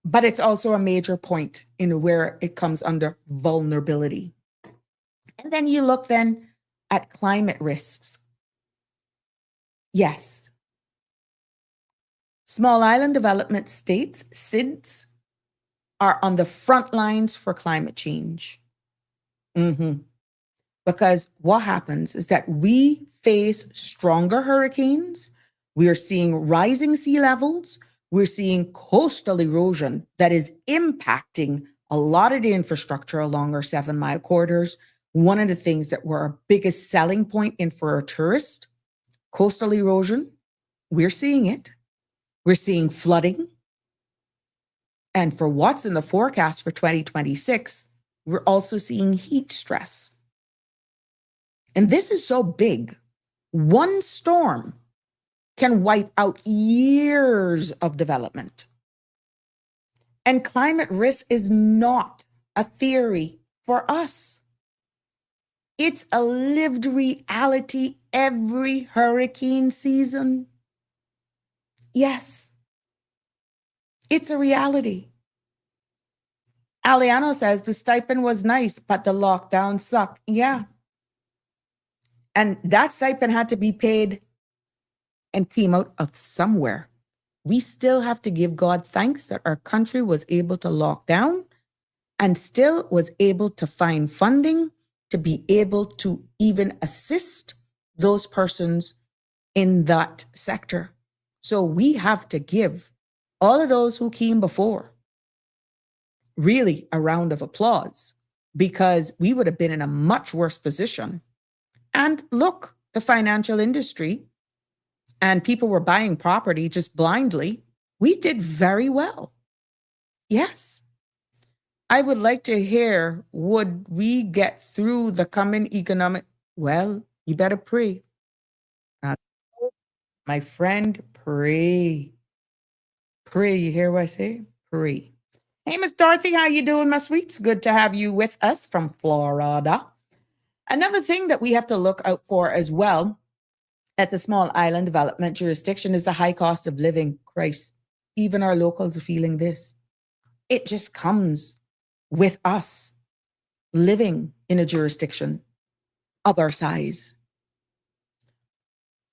but it's also a major point in where it comes under vulnerability. And then you look then at climate risks. Yes. Small island development states, SIDS, are on the front lines for climate change. Because what happens is that we face stronger hurricanes. We are seeing rising sea levels. We're seeing coastal erosion that is impacting a lot of the infrastructure along our 7-mile corridors. One of the things that were our biggest selling point in for a tourist, coastal erosion, we're seeing it. We're seeing flooding. And for what's in the forecast for 2026, we're also seeing heat stress. And this is so big. One storm can wipe out years of development. And climate risk is not a theory for us. It's a lived reality every hurricane season. Yes, it's a reality. Aliano says the stipend was nice, but the lockdown sucked. Yeah. And that stipend had to be paid and came out of somewhere. We still have to give God thanks that our country was able to lock down and still was able to find funding to be able to even assist those persons in that sector. So we have to give all of those who came before really a round of applause, because we would have been in a much worse position. And look, the financial industry and people were buying property just blindly. We did very well. Yes. I would like to hear, would we get through the coming economic? Well, you better pray. My friend, pray. Pray. You hear what I say? Pray. Hey, Miss Dorothy, how you doing, my sweets? Good to have you with us from Florida. Another thing that we have to look out for as well as a small island development jurisdiction is the high cost of living. Christ, even our locals are feeling this. It just comes with us living in a jurisdiction of our size.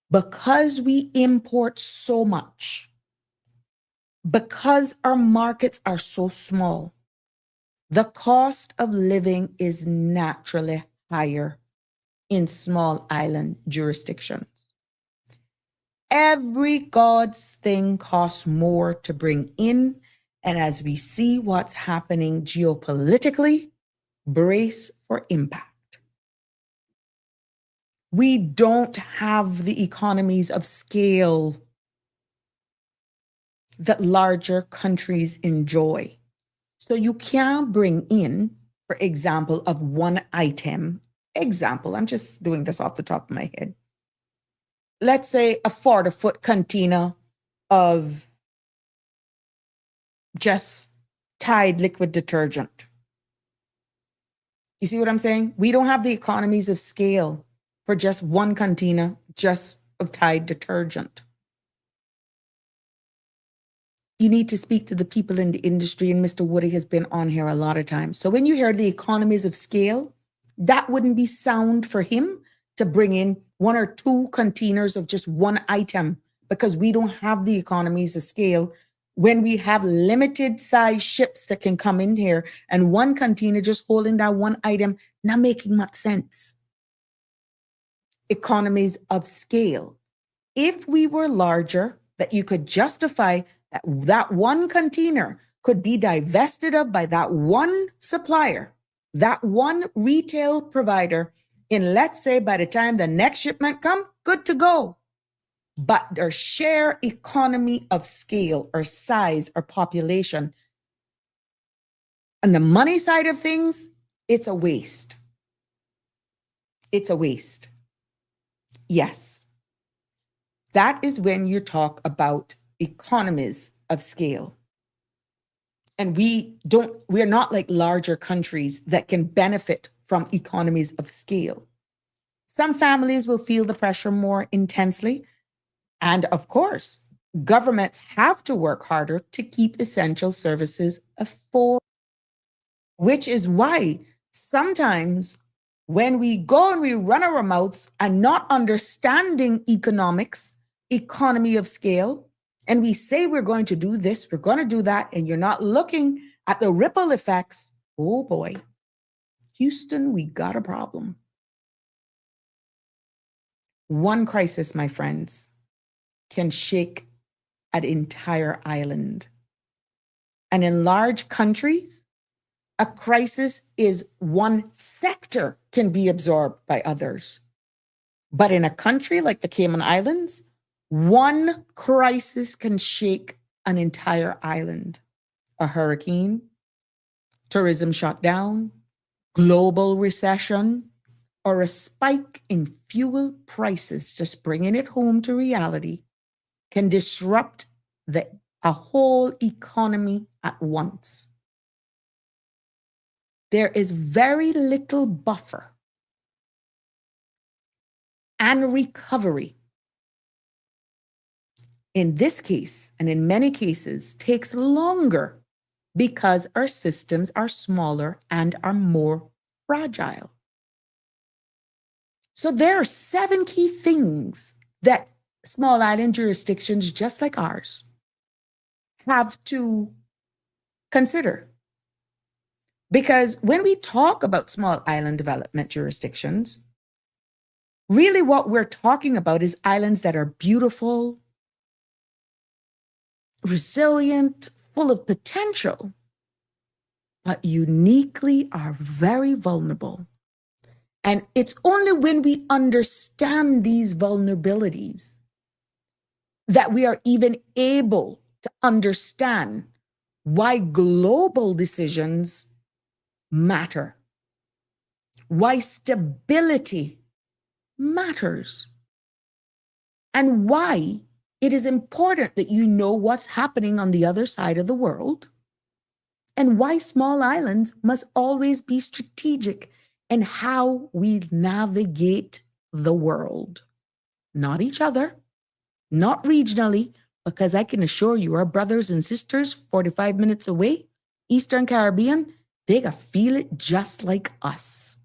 Because we import so much, because our markets are so small, the cost of living is naturally higher in small island jurisdictions. Every God's thing costs more to bring in. And as we see what's happening geopolitically, brace for impact. We don't have the economies of scale that larger countries enjoy. So you can't bring in, for example, of one item. Example, I'm just doing this off the top of my head. Let's say a 40-foot container of just Tide liquid detergent. You see what I'm saying? We don't have the economies of scale for just one container just of Tide detergent. You need to speak to the people in the industry, and Mr. Woody has been on here a lot of times. So when you hear the economies of scale, that wouldn't be sound for him to bring in 1 or 2 containers of just one item, because we don't have the economies of scale when we have limited size ships that can come in here and one container just holding that one item, not making much sense. Economies of scale. If we were larger, that you could justify That one container could be divested of by that one supplier, that one retail provider. And let's say by the time the next shipment come, good to go. But their share economy of scale or size or population, on the money side of things, it's a waste. It's a waste. Yes. That is when you talk about economies of scale. And we're not like larger countries that can benefit from economies of scale. Some families will feel the pressure more intensely. And of course, governments have to work harder to keep essential services affordable, which is why sometimes when we go and we run our mouths and not understanding economics, economy of scale, and we say we're going to do this, we're going to do that, and you're not looking at the ripple effects, oh boy, Houston, we got a problem. One crisis, my friends, can shake an entire island. And in large countries, a crisis is one sector can be absorbed by others. But in a country like the Cayman Islands, one crisis can shake an entire island. A hurricane, tourism shut down, global recession, or a spike in fuel prices, just bringing it home to reality, can disrupt a whole economy at once. There is very little buffer and recovery. In this case, and in many cases, takes longer because our systems are smaller and are more fragile. So there are 7 key things that small island jurisdictions just like ours have to consider. Because when we talk about small island development jurisdictions, really what we're talking about is islands that are beautiful, resilient, full of potential, but uniquely are very vulnerable. And it's only when we understand these vulnerabilities that we are even able to understand why global decisions matter, why stability matters, and why it is important that you know what's happening on the other side of the world, and why small islands must always be strategic in how we navigate the world. Not each other, not regionally, because I can assure you our brothers and sisters 45 minutes away, Eastern Caribbean, they feel it just like us.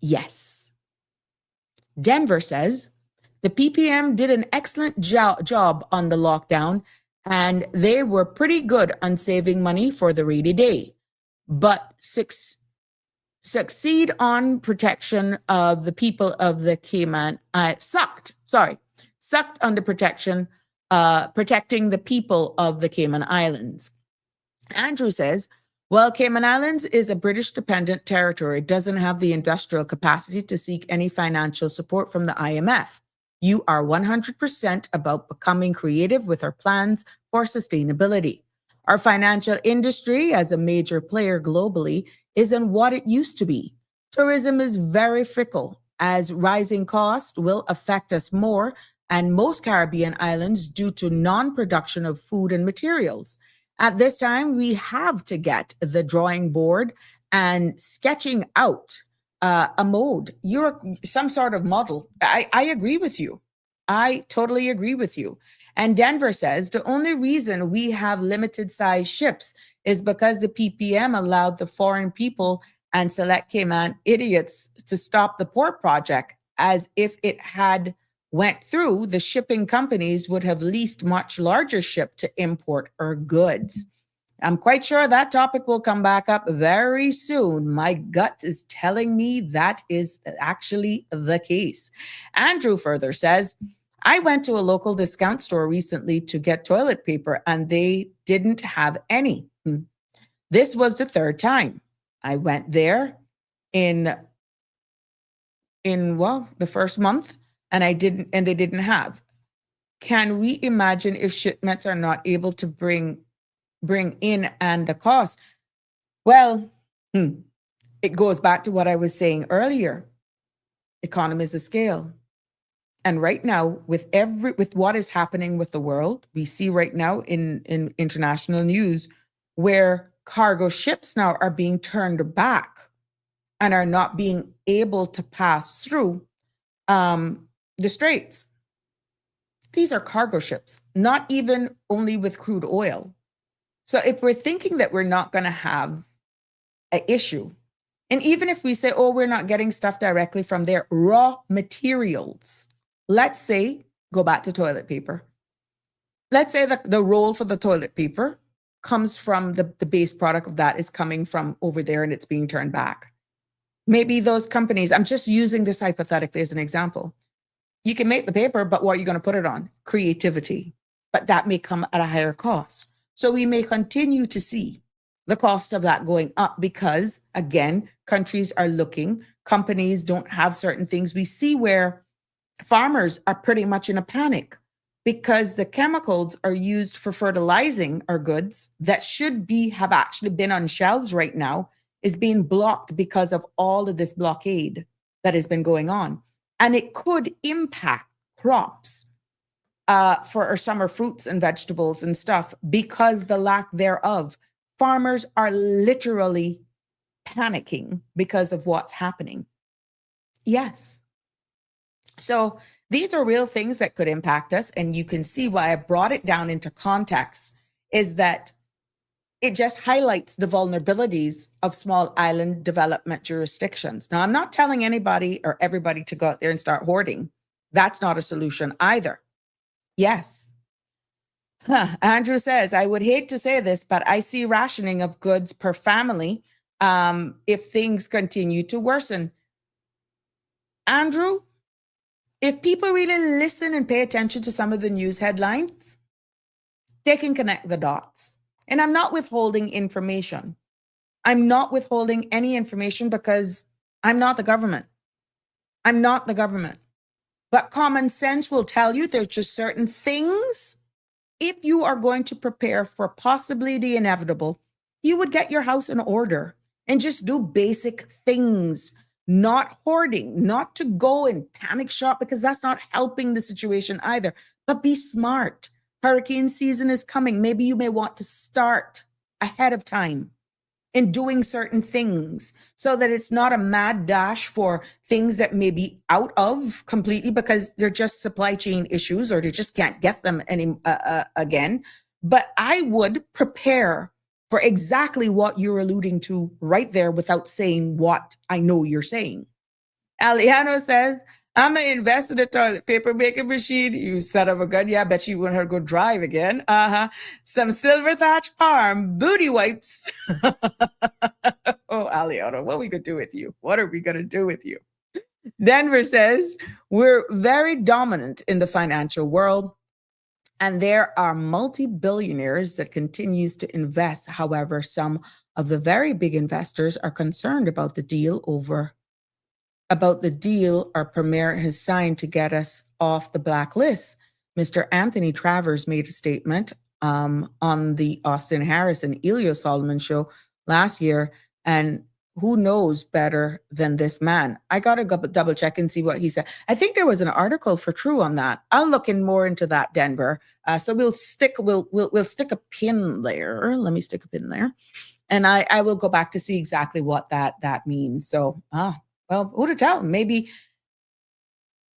Yes. Denver says, the PPM did an excellent job on the lockdown, and they were pretty good on saving money for the rainy day, but succeed on protection of the people of the Cayman, sucked on the protection, protecting the people of the Cayman Islands. Andrew says, well, Cayman Islands is a British dependent territory. It doesn't have the industrial capacity to seek any financial support from the IMF. You are 100% about becoming creative with our plans for sustainability. Our financial industry, as a major player globally, isn't what it used to be. Tourism is very fickle, as rising costs will affect us more and most Caribbean islands due to non-production of food and materials. At this time, we have to get the drawing board and sketching out a mode, some sort of model. I agree with you. I totally agree with you. And Denver says the only reason we have limited size ships is because the PPM allowed the foreign people and select Cayman idiots to stop the port project. As if it had went through, the shipping companies would have leased much larger ship to import our goods. I'm quite sure that topic will come back up very soon. My gut is telling me that is actually the case. Andrew further says, I went to a local discount store recently to get toilet paper and they didn't have any. This was the third time. I went there in the first month and they didn't have. Can we imagine if shipments are not able to bring in and the cost? Well, it goes back to what I was saying earlier. Economies of scale. And right now, with what is happening with the world, we see right now in international news where cargo ships now are being turned back and are not being able to pass through the straits. These are cargo ships, not even only with crude oil. So if we're thinking that we're not going to have an issue, and even if we say, oh, we're not getting stuff directly from their raw materials, let's say, go back to toilet paper. Let's say that the roll for the toilet paper comes from the base product of that is coming from over there and it's being turned back. Maybe those companies, I'm just using this hypothetically as an example. You can make the paper, but what are you going to put it on? Creativity. But that may come at a higher cost. So we may continue to see the cost of that going up because, again, countries are looking, companies don't have certain things. We see where farmers are pretty much in a panic because the chemicals are used for fertilizing our goods that should have actually been on shelves right now is being blocked because of all of this blockade that has been going on. And it could impact crops for our summer fruits and vegetables and stuff because the lack thereof. Farmers are literally panicking because of what's happening. Yes. So these are real things that could impact us. And you can see why I brought it down into context is that it just highlights the vulnerabilities of small island development jurisdictions. Now, I'm not telling anybody or everybody to go out there and start hoarding. That's not a solution either. Yes. Andrew says, I would hate to say this, but I see rationing of goods per family if things continue to worsen. Andrew, if people really listen and pay attention to some of the news headlines, they can connect the dots. And I'm not withholding information. I'm not withholding any information because I'm not the government. I'm not the government. But common sense will tell you there's just certain things. If you are going to prepare for possibly the inevitable, you would get your house in order and just do basic things, not hoarding, not to go and panic shop because that's not helping the situation either, but be smart. Hurricane season is coming. Maybe you may want to start ahead of time in doing certain things so that it's not a mad dash for things that may be out of completely because they're just supply chain issues or they just can't get them again. But I would prepare for exactly what you're alluding to right there without saying what I know you're saying. Aliano says, I'm going to invest in a toilet paper making machine. You son of a gun. Yeah, I bet you want her to go drive again. Some silver thatch farm booty wipes. Oh, Aliano, what are we going to do with you? What are we going to do with you? Denver says, we're very dominant in the financial world. And there are multi-billionaires that continues to invest. However, some of the very big investors are concerned about the deal our premier has signed to get us off the blacklist. Mr. Anthony Travers made a statement on the Austin Harris and Elio Solomon show last year. And who knows better than this man? I got to double check and see what he said. I think there was an article for True on that. I'll look in more into that, Denver. So we'll stick a pin there. Let me stick a pin there. And I will go back to see exactly what that means. So, well, who to tell? Maybe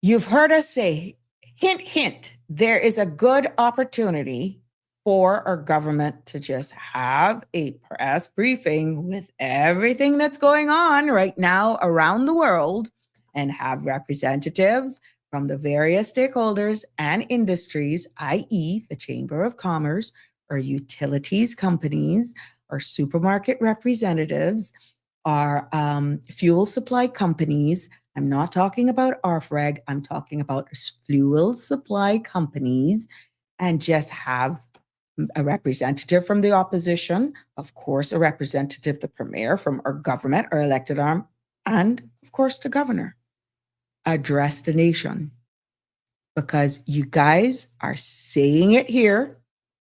you've heard us say, hint, hint, there is a good opportunity for our government to just have a press briefing with everything that's going on right now around the world and have representatives from the various stakeholders and industries, i.e. the Chamber of Commerce or utilities companies or supermarket representatives, our fuel supply companies, I'm not talking about RFREG. I'm talking about fuel supply companies, and just have a representative from the opposition, of course, a representative, the premier from our government, our elected arm, and of course, the governor address the nation. Because you guys are saying it here,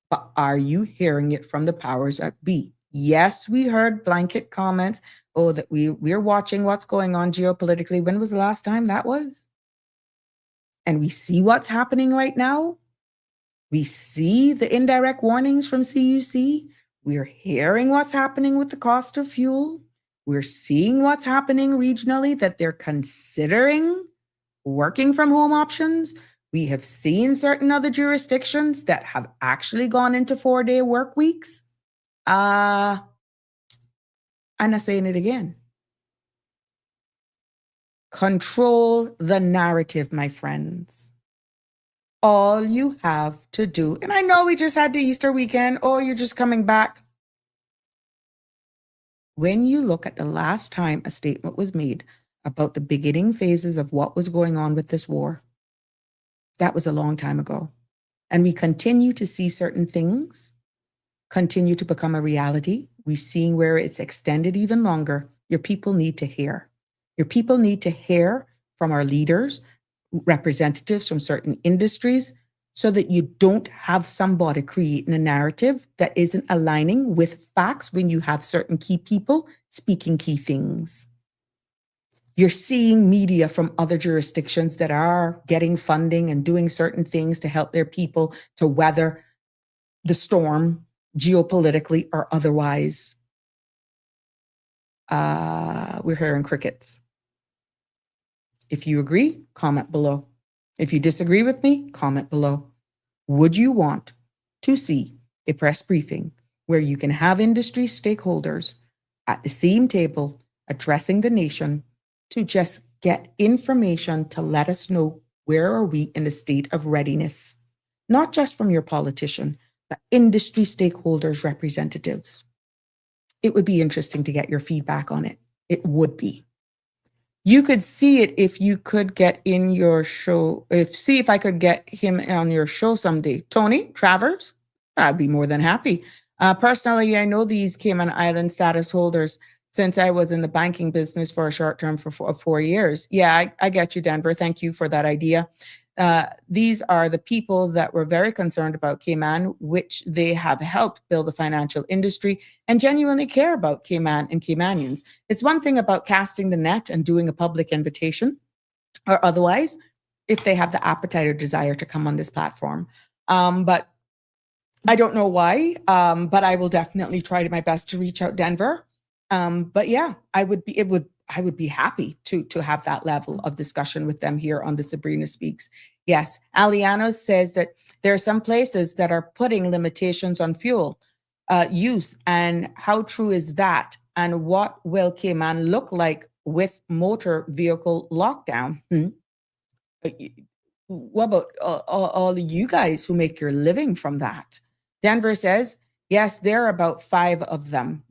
but are you hearing it from the powers that be? Yes, we heard blanket comments. Oh, that we're watching what's going on geopolitically. When was the last time that was? And we see what's happening right now. We see the indirect warnings from CUC. We're hearing what's happening with the cost of fuel. We're seeing what's happening regionally, that they're considering working from home options. We have seen certain other jurisdictions that have actually gone into 4-day work weeks. I'm not saying it again. Control the narrative, my friends. All you have to do, and I know we just had the Easter weekend. Oh, you're just coming back. When you look at the last time a statement was made about the beginning phases of what was going on with this war, that was a long time ago. And we continue to see certain things continue to become a reality. We're seeing where it's extended even longer. Your people need to hear. Your people need to hear from our leaders, representatives from certain industries, so that you don't have somebody creating a narrative that isn't aligning with facts when you have certain key people speaking key things. You're seeing media from other jurisdictions that are getting funding and doing certain things to help their people to weather the storm, geopolitically or otherwise. We're hearing crickets. If you agree, comment below. If you disagree with me, comment below. Would you want to see a press briefing where you can have industry stakeholders at the same table addressing the nation to just get information to let us know where are we in the state of readiness, not just from your politician, but industry stakeholders, representatives? It would be interesting to get your feedback on it. It would be. You could see it if you could get in your show. See if I could get him on your show someday. Tony Travers, I'd be more than happy. Personally, I know these Cayman Island status holders since I was in the banking business for a short term for 4 years. Yeah, I get you, Denver. Thank you for that idea. These are the people that were very concerned about Cayman, which they have helped build the financial industry and genuinely care about Cayman and Caymanians. It's one thing about casting the net and doing a public invitation, or otherwise, if they have the appetite or desire to come on this platform. But I don't know why, but I will definitely try my best to reach out Denver. But yeah, I would be happy to have that level of discussion with them here on the Sabrina Speaks. Yes, Aliano says that there are some places that are putting limitations on fuel use, and how true is that? And what will Cayman look like with motor vehicle lockdown? What about all you guys who make your living from that? Denver says, yes, there are about 5 of them.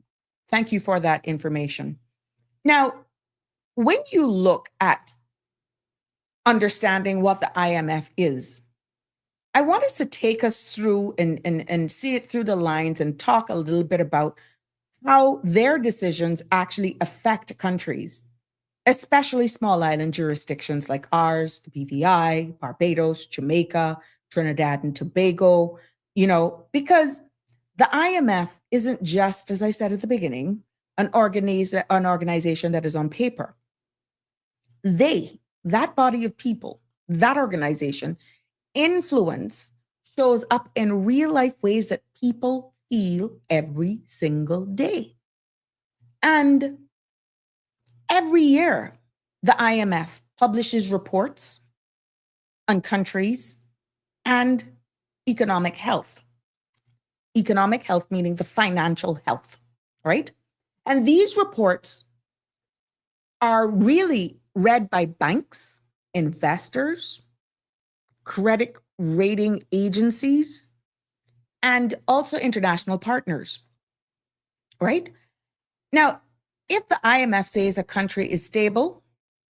Thank you for that information. Now, when you look at understanding what the IMF is, I want us to take us through and see it through the lines and talk a little bit about how their decisions actually affect countries, especially small island jurisdictions like ours, the BVI, Barbados, Jamaica, Trinidad and Tobago, because the IMF isn't just, as I said at the beginning, an organization that is on paper. That body of people, that organization, influence shows up in real life ways that people feel every single day. And every year, the IMF publishes reports on countries and economic health. Economic health meaning the financial health, right? And these reports are really read by banks, investors, credit rating agencies, and also international partners, right? Now, if the IMF says a country is stable,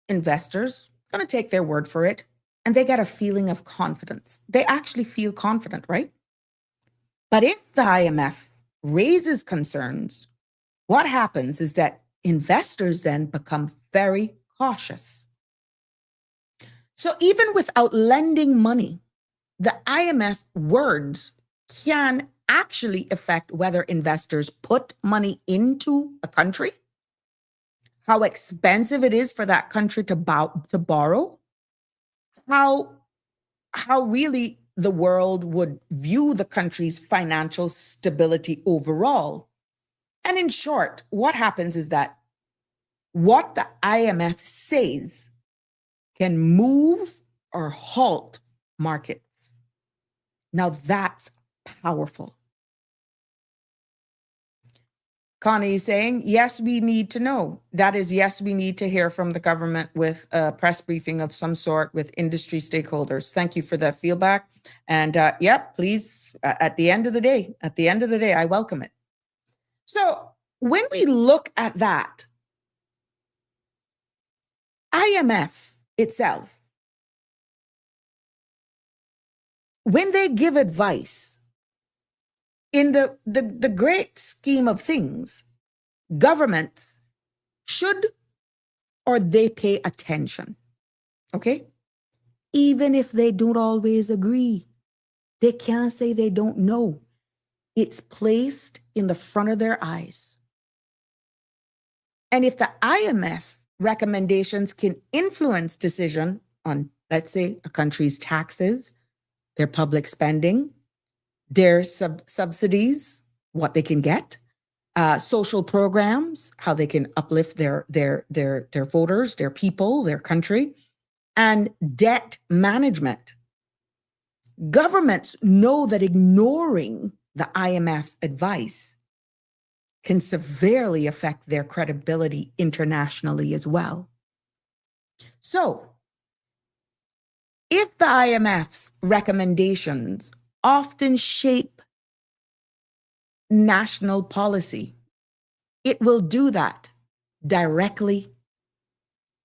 investors going to take their word for it, and they get a feeling of confidence. They actually feel confident, right? But if the IMF raises concerns, what happens is that investors then become very cautious. So even without lending money, the IMF words can actually affect whether investors put money into a country, how expensive it is for that country to borrow, how really the world would view the country's financial stability overall. And in short, what happens is that what the IMF says can move or halt markets. Now that's powerful. Connie is saying, yes, we need to know. That is, yes, we need to hear from the government with a press briefing of some sort with industry stakeholders. Thank you for that feedback. And please, at the end of the day, I welcome it. So when we look at that, IMF itself, when they give advice, in the great scheme of things, governments should or they pay attention, okay? Even if they don't always agree, they can't say they don't know. It's placed in the front of their eyes. And if the IMF recommendations can influence decision on, let's say, a country's taxes, their public spending, their subsidies, what they can get, social programs, how they can uplift their voters, their people, their country, and debt management. Governments know that ignoring the IMF's advice can severely affect their credibility internationally as well. So, if the IMF's recommendations often shape national policy, it will do that directly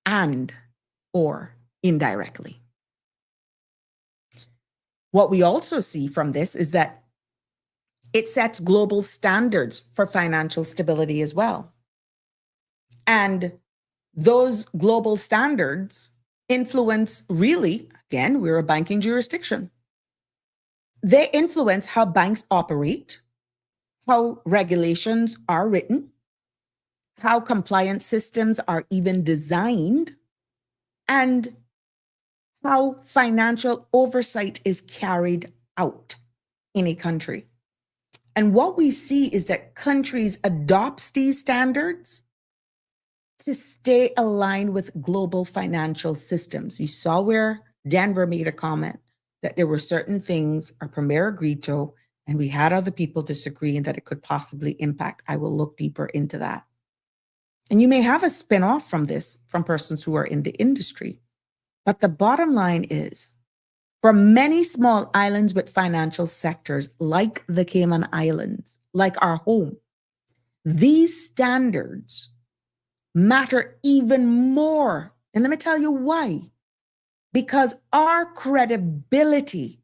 and or indirectly. What we also see from this is that it sets global standards for financial stability as well. And those global standards influence, really, again, we're a banking jurisdiction. They influence how banks operate, how regulations are written, how compliance systems are even designed, and how financial oversight is carried out in a country. And what we see is that countries adopt these standards to stay aligned with global financial systems. You saw where Denver made a comment that there were certain things our premier agreed to, and we had other people disagree, and that it could possibly impact. I will look deeper into that. And you may have a spin-off from this from persons who are in the industry. But the bottom line is, for many small islands with financial sectors like the Cayman Islands, like our home, these standards matter even more. And let me tell you why. Because our credibility,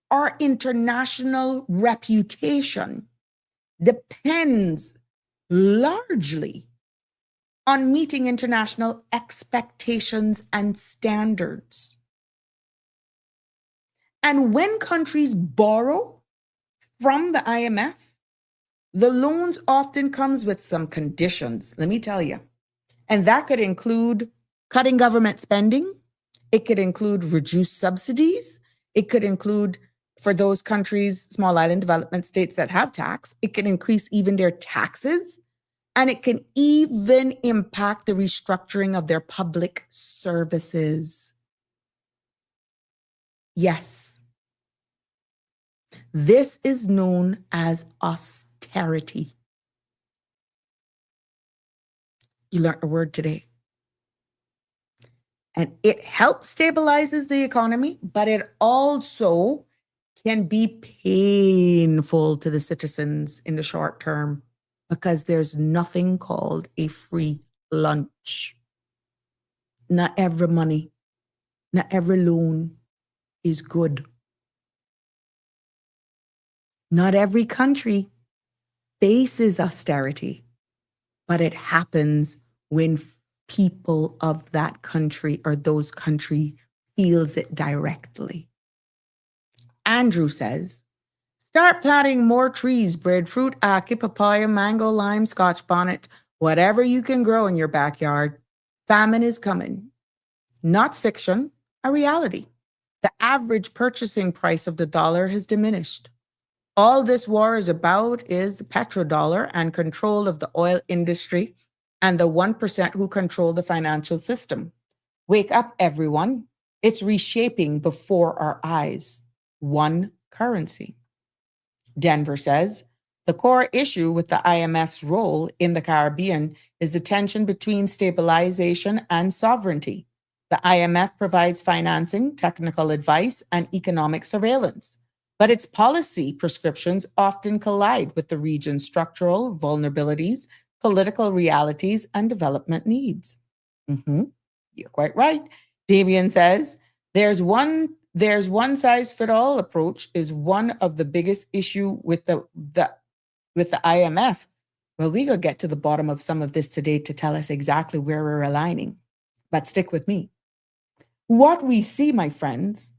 our international reputation depends largely on meeting international expectations and standards. And when countries borrow from the IMF, the loans often comes with some conditions, let me tell you. And that could include cutting government spending. It could include reduced subsidies. It could include, for those countries, small island development states that have tax, it can increase even their taxes. And it can even impact the restructuring of their public services. Yes. This is known as austerity. You learned a word today. And it helps stabilizes the economy, but it also can be painful to the citizens in the short term, because there's nothing called a free lunch. Not every money, not every loan is good. Not every country faces austerity, but it happens when people of that country or those country feels it directly. Andrew says, start planting more trees, breadfruit, ackee, papaya, mango, lime, scotch bonnet, whatever you can grow in your backyard. Famine is coming. Not fiction, a reality. The average purchasing price of the dollar has diminished. All this war is about is the petrodollar and control of the oil industry and the 1% who control the financial system. Wake up, everyone. It's reshaping before our eyes. One currency. Denver says, the core issue with the IMF's role in the Caribbean is the tension between stabilization and sovereignty. The IMF provides financing, technical advice, and economic surveillance. But its policy prescriptions often collide with the region's structural vulnerabilities, political realities, and development needs. You're quite right. Damien says, there's one size fit all approach is one of the biggest issue with the IMF. Well, we could get to the bottom of some of this today to tell us exactly where we're aligning. But stick with me. What we see, my friends,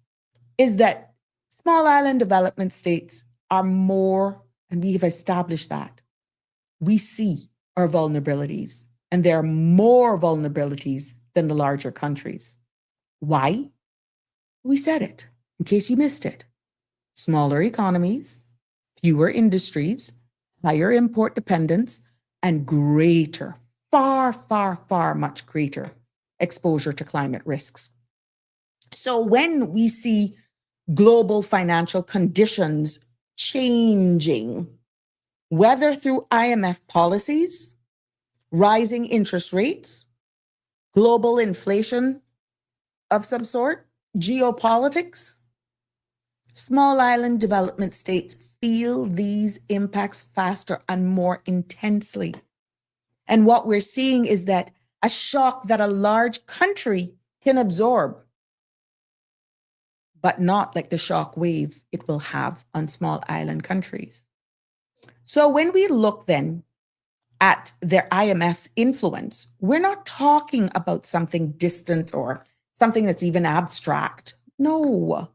is that small island development states are more, and we have established that. We see our vulnerabilities, and there are more vulnerabilities than the larger countries. Why? We said it, in case you missed it. Smaller economies, fewer industries, higher import dependence, and greater, far, much greater exposure to climate risks. So when we see global financial conditions changing, whether through IMF policies, rising interest rates, global inflation of some sort, geopolitics, small island development states feel these impacts faster and more intensely. And what we're seeing is that a shock that a large country can absorb, but not like the shock wave it will have on small island countries. So when we look then at their IMF's influence, we're not talking about something distant or something that's even abstract. No,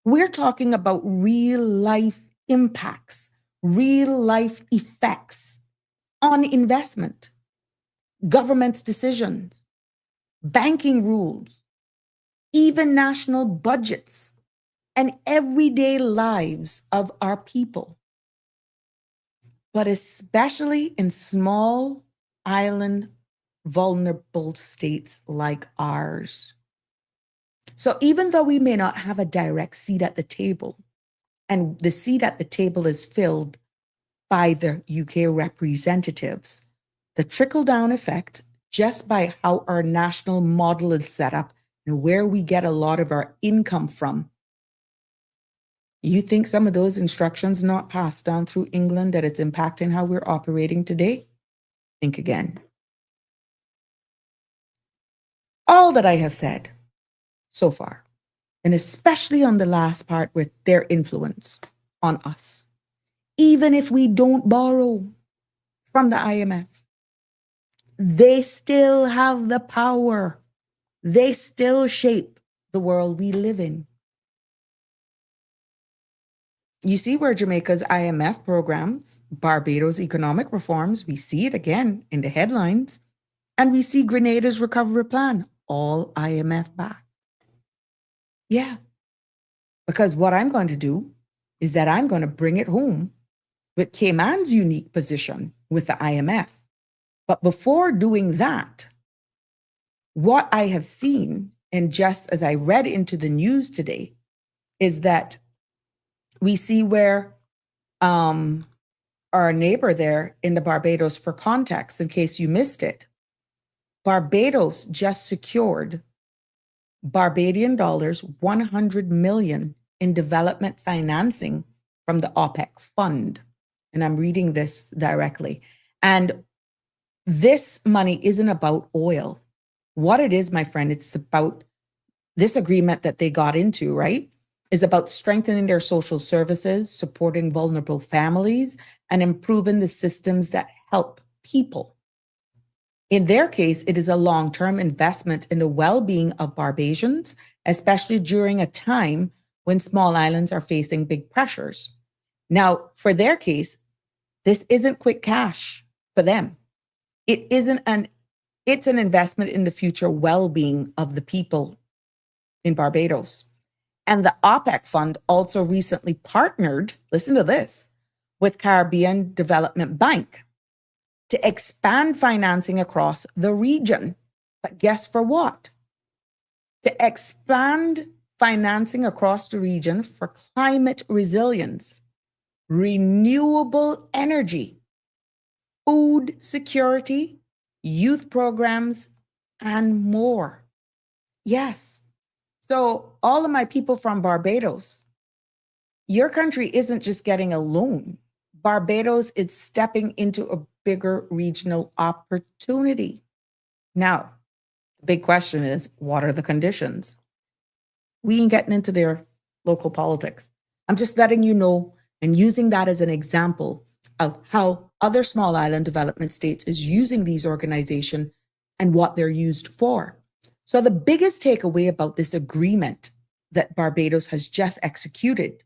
we're talking about real life impacts, real life effects on investment, government's decisions, banking rules, even national budgets, and everyday lives of our people. But especially in small island vulnerable states like ours. So even though we may not have a direct seat at the table, and the seat at the table is filled by the UK representatives, the trickle-down effect, just by how our national model is set up and where we get a lot of our income from. You think some of those instructions not passed down through England that it's impacting how we're operating today? Think again. All that I have said so far, and especially on the last part with their influence on us, even if we don't borrow from the IMF, they still have the power. They still shape the world we live in. You see where Jamaica's IMF programs, Barbados' economic reforms, we see it again in the headlines, and we see Grenada's recovery plan, all IMF backed. Yeah, because what I'm going to do is that I'm going to bring it home with Cayman's unique position with the IMF. But before doing that, what I have seen, and just as I read into the news today, is that we see where our neighbor there in the Barbados, for context, in case you missed it, Barbados just secured Barbadian dollars 100 million in development financing from the OPEC fund. And I'm reading this directly. And this money isn't about oil. What it is, my friend, it's about this agreement that they got into, right? Is about strengthening their social services, supporting vulnerable families, and improving the systems that help people. In their case, it is a long-term investment in the well-being of Barbadians, especially during a time when small islands are facing big pressures. Now, for their case, this isn't quick cash for them. It's an investment in the future well-being of the people in Barbados. And the OPEC Fund also recently partnered, listen to this, with Caribbean Development Bank to expand financing across the region. But guess for what? To expand financing across the region for climate resilience, renewable energy, food security, youth programs, and more. Yes. So, all of my people from Barbados, your country isn't just getting a loan. Barbados is stepping into a bigger regional opportunity. Now, the big question is, what are the conditions? We ain't getting into their local politics. I'm just letting you know and using that as an example of how other small island development states is using these organizations and what they're used for. So the biggest takeaway about this agreement that Barbados has just executed,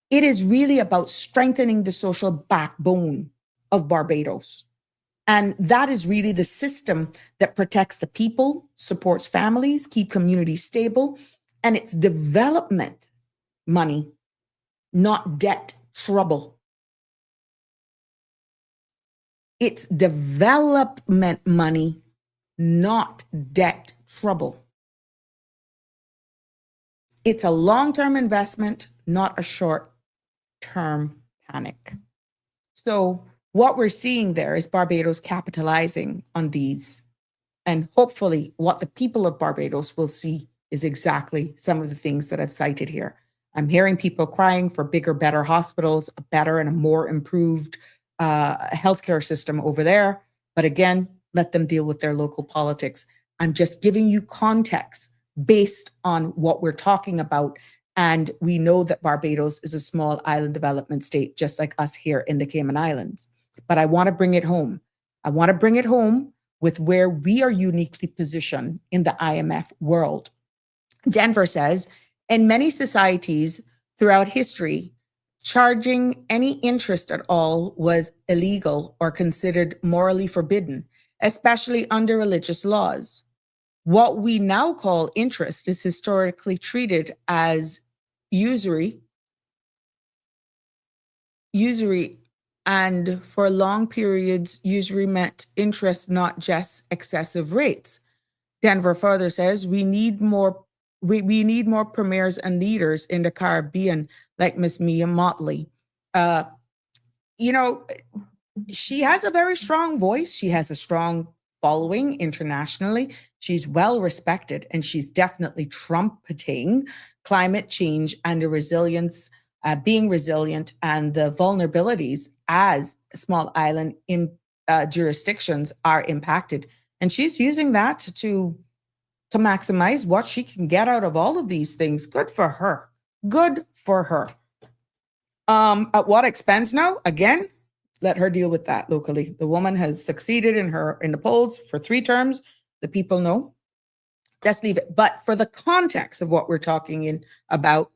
it is really about strengthening the social backbone of Barbados. And that is really the system that protects the people, supports families, keep communities stable, and it's development money, not debt trouble. It's development money, not debt trouble. It's a long-term investment, not a short-term panic. So what we're seeing there is Barbados capitalizing on these. And hopefully what the people of Barbados will see is exactly some of the things that I've cited here. I'm hearing people crying for bigger, better hospitals, a better and a more improved healthcare system over there. But again, let them deal with their local politics. I'm just giving you context based on what we're talking about. And we know that Barbados is a small island development state, just like us here in the Cayman Islands. But I want to bring it home. I want to bring it home with where we are uniquely positioned in the IMF world. Denver says, in many societies throughout history, charging any interest at all was illegal or considered morally forbidden, especially under religious laws. What we now call interest is historically treated as usury, and for long periods, usury meant interest, not just excessive rates. Denver further says, we need more premiers and leaders in the Caribbean, like Miss Mia Motley. She has a very strong voice. She has a strong following internationally. She's well respected, and she's definitely trumpeting climate change and the resilience, being resilient, and the vulnerabilities as small island jurisdictions are impacted. And she's using that to maximize what she can get out of all of these things. Good for her. Good for her. At what expense now? Again, let her deal with that locally. The woman has succeeded in the polls for 3 terms. The people know. Let's leave it. But for the context of what we're talking about,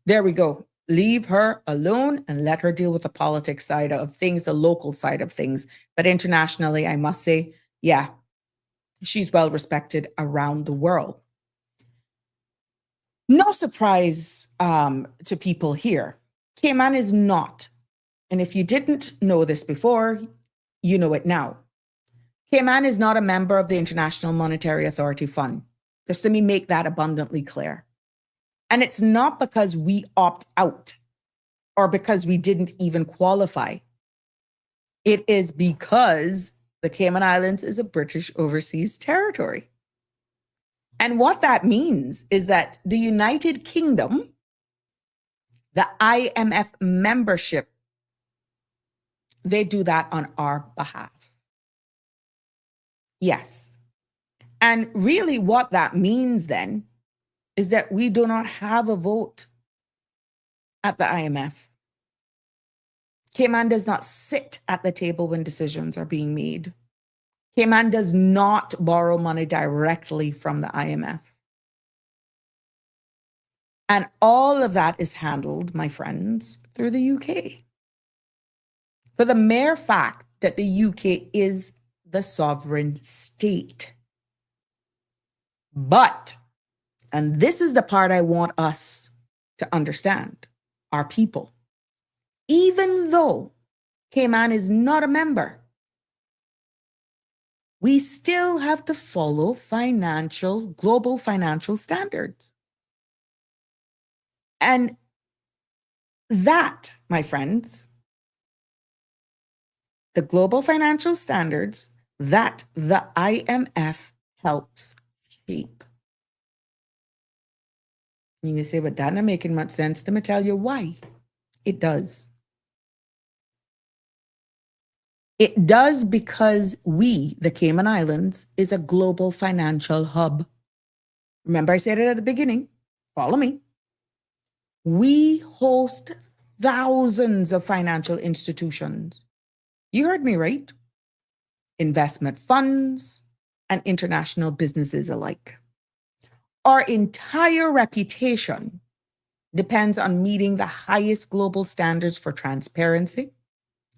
there we go. Leave her alone and let her deal with the politics side of things, the local side of things. But internationally, I must say, yeah, she's well respected around the world. No surprise to people here. Cayman is not, and if you didn't know this before, you know it now. Cayman is not a member of the International Monetary Authority Fund. Just let me make that abundantly clear. And it's not because we opt out or because we didn't even qualify. It is because the Cayman Islands is a British overseas territory. And what that means is that the United Kingdom, the IMF membership, they do that on our behalf. Yes. And really what that means then is that we do not have a vote at the IMF. Cayman does not sit at the table when decisions are being made. Cayman does not borrow money directly from the IMF. And all of that is handled, my friends, through the UK. For the mere fact that the UK is the sovereign state. But, and this is the part I want us to understand, our people, even though Cayman is not a member, we still have to follow global financial standards. And that, my friends, the global financial standards that the IMF helps shape. You may say, but that not making much sense. Let me tell you why. It does. It does because we, the Cayman Islands, is a global financial hub. Remember I said it at the beginning. Follow me. We host thousands of financial institutions. You heard me right. Investment funds and international businesses alike. Our entire reputation depends on meeting the highest global standards for transparency,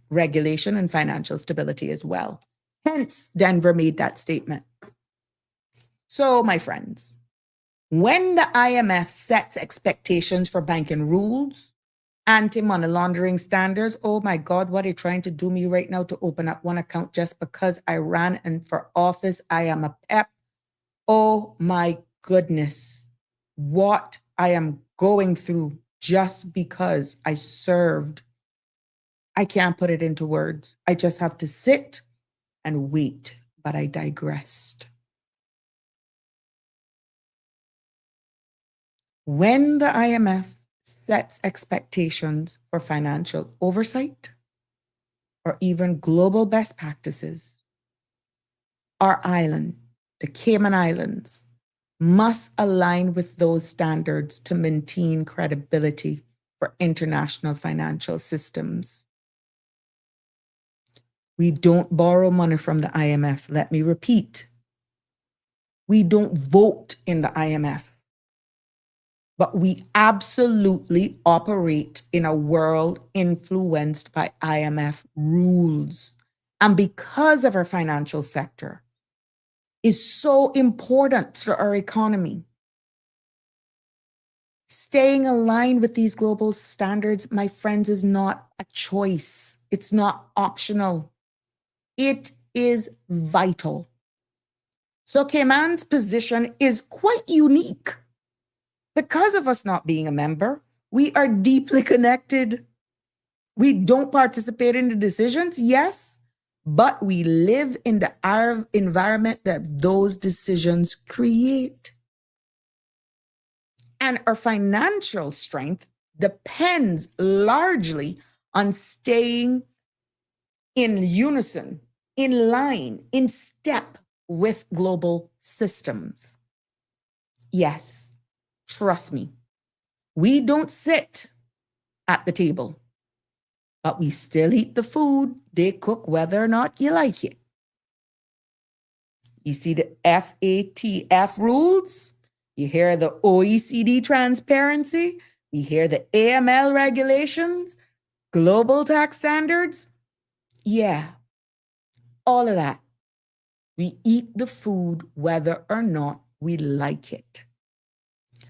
regulation, and financial stability as well. Hence, Denver made that statement. So, my friends, when the IMF sets expectations for banking rules, anti-money laundering standards, oh my God, what are you trying to do me right now to open up one account just because I ran and for office, I am a pep. Oh my goodness, what I am going through just because I served. I can't put it into words. I just have to sit and wait, but I digressed. When the IMF sets expectations for financial oversight or even global best practices, our island, the Cayman Islands, must align with those standards to maintain credibility for international financial systems. We don't borrow money from the IMF. Let me repeat. We don't vote in the IMF, but we absolutely operate in a world influenced by IMF rules. And because of our financial sector is so important to our economy, staying aligned with these global standards, my friends, is not a choice. It's not optional. It is vital. So Cayman's position is quite unique. Because of us not being a member, we are deeply connected. We don't participate in the decisions, yes, but we live in the environment that those decisions create. And our financial strength depends largely on staying in unison, in line, in step with global systems. Yes, trust me, we don't sit at the table, but we still eat the food they cook whether or not you like it. You see the FATF rules, you hear the OECD transparency, you hear the AML regulations, global tax standards. Yeah, all of that. We eat the food whether or not we like it.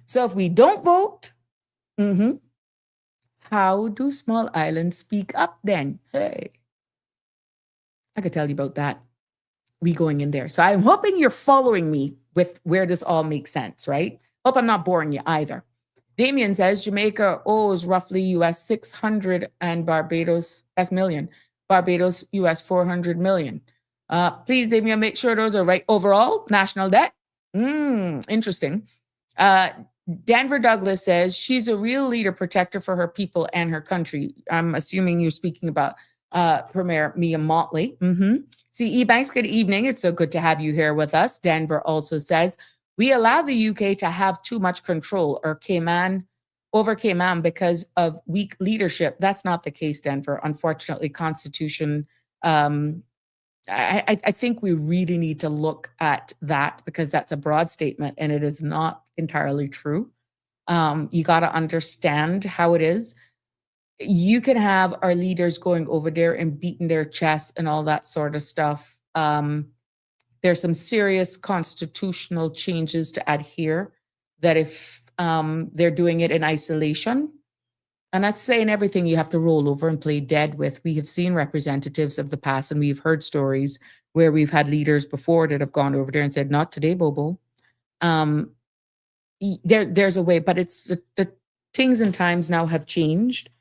So if we don't vote, how do small islands speak up then? Hey, I could tell you about that. We going in there. So I'm hoping you're following me with where this all makes sense, right? Hope I'm not boring you either. Damien says Jamaica owes roughly US 600 and Barbados, that's million. Barbados, US 400 million. Please, Damien, make sure those are right. Overall, national debt. Interesting. Denver Douglas says she's a real leader, protector for her people and her country. I'm assuming you're speaking about Premier Mia Motley. CE Banks, good evening. It's so good to have you here with us. Denver also says, we allow the UK to have too much control over Cayman because of weak leadership. That's not the case, Denver. Unfortunately, Constitution, I think we really need to look at that because that's a broad statement and it is not entirely true. You got to understand how it is. You can have our leaders going over there and beating their chests and all that sort of stuff. There's some serious constitutional changes to adhere that if they're doing it in isolation, and that's saying everything you have to roll over and play dead with. We have seen representatives of the past and we've heard stories where we've had leaders before that have gone over there and said, not today, Bobo. There's a way, but it's the things and times now have changed.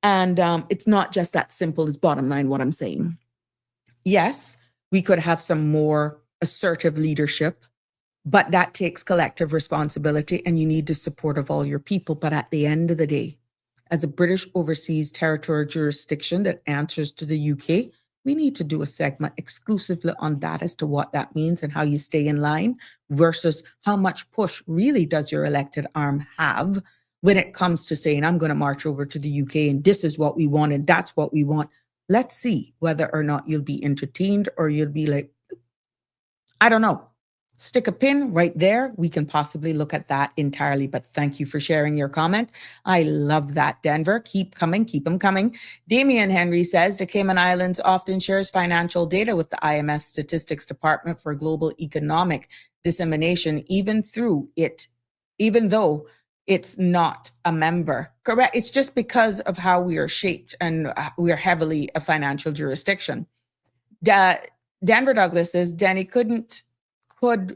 And it's not just that simple as bottom line what I'm saying. Yes, we could have some more assertive leadership, but that takes collective responsibility and you need the support of all your people. But at the end of the day, as a British overseas territorial jurisdiction that answers to the UK, we need to do a segment exclusively on that as to what that means and how you stay in line versus how much push really does your elected arm have when it comes to saying, I'm going to march over to the UK and this is what we want and that's what we want. Let's see whether or not you'll be entertained or you'll be like, I don't know. Stick a pin right there. We can possibly look at that entirely, but thank you for sharing your comment. I love that, Denver. Keep coming, keep them coming. Damian Henry says the Cayman Islands often shares financial data with the IMF Statistics Department for Global Economic Dissemination, even though it's not a member. Correct. It's just because of how we are shaped and we are heavily a financial jurisdiction. Denver Douglas says Danny could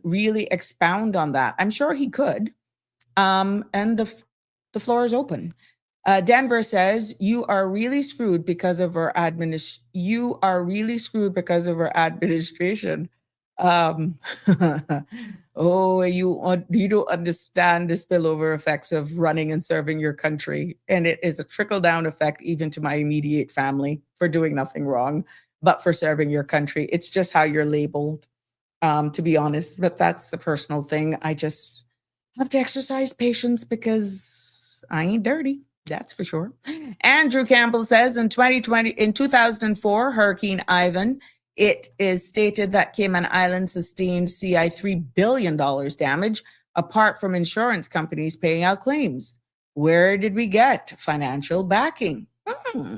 really expound on that. I'm sure he could. And the floor is open. Denver says, you are really screwed because of our administration. Oh, you don't understand the spillover effects of running and serving your country. And it is a trickle-down effect even to my immediate family for doing nothing wrong, but for serving your country. It's just how you're labeled. To be honest, but that's a personal thing. I just have to exercise patience because I ain't dirty. That's for sure. Andrew Campbell says in 2004, Hurricane Ivan, it is stated that Cayman Islands sustained CI $3 billion damage apart from insurance companies paying out claims. Where did we get financial backing?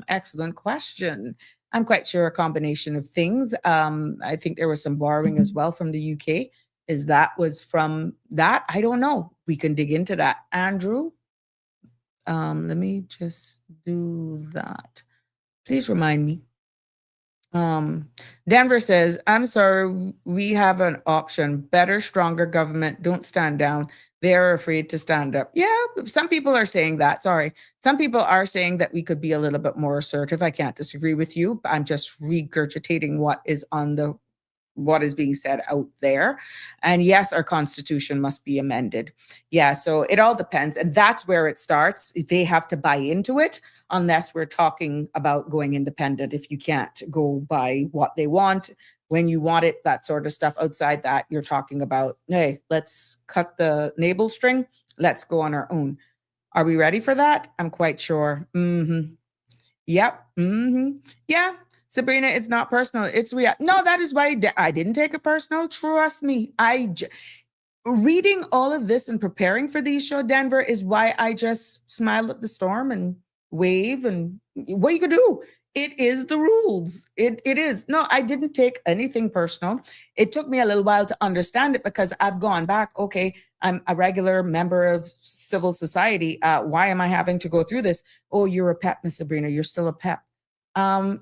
Excellent question. I'm quite sure a combination of things. I think there was some borrowing as well from the UK. Is that was from that? I don't know. We can dig into that. Andrew, let me just do that. Please remind me. Denver says, I'm sorry, we have an option. Better, stronger government. Don't stand down. They're afraid to stand up. Yeah, some people are saying that. Sorry. Some people are saying that we could be a little bit more assertive. I can't disagree with you. I'm just regurgitating what is being said out there. And yes, our constitution must be amended. Yeah, so it all depends. And that's where it starts. They have to buy into it unless we're talking about going independent. If you can't go by what they want, when you want it, that sort of stuff. Outside that, you're talking about, hey, let's cut the navel string. Let's go on our own. Are we ready for that? I'm quite sure. Yep. Yeah. Sabrina, it's not personal. It's real. No, that is why I didn't take it personal. Trust me. Reading all of this and preparing for these show, Denver, is why I just smile at the storm and wave and what you could do. It is the rules. It is. No, I didn't take anything personal. It took me a little while to understand it because I've gone back. Okay, I'm a regular member of civil society. Why am I having to go through this? Oh, you're a pep, Miss Sabrina. You're still a pep. And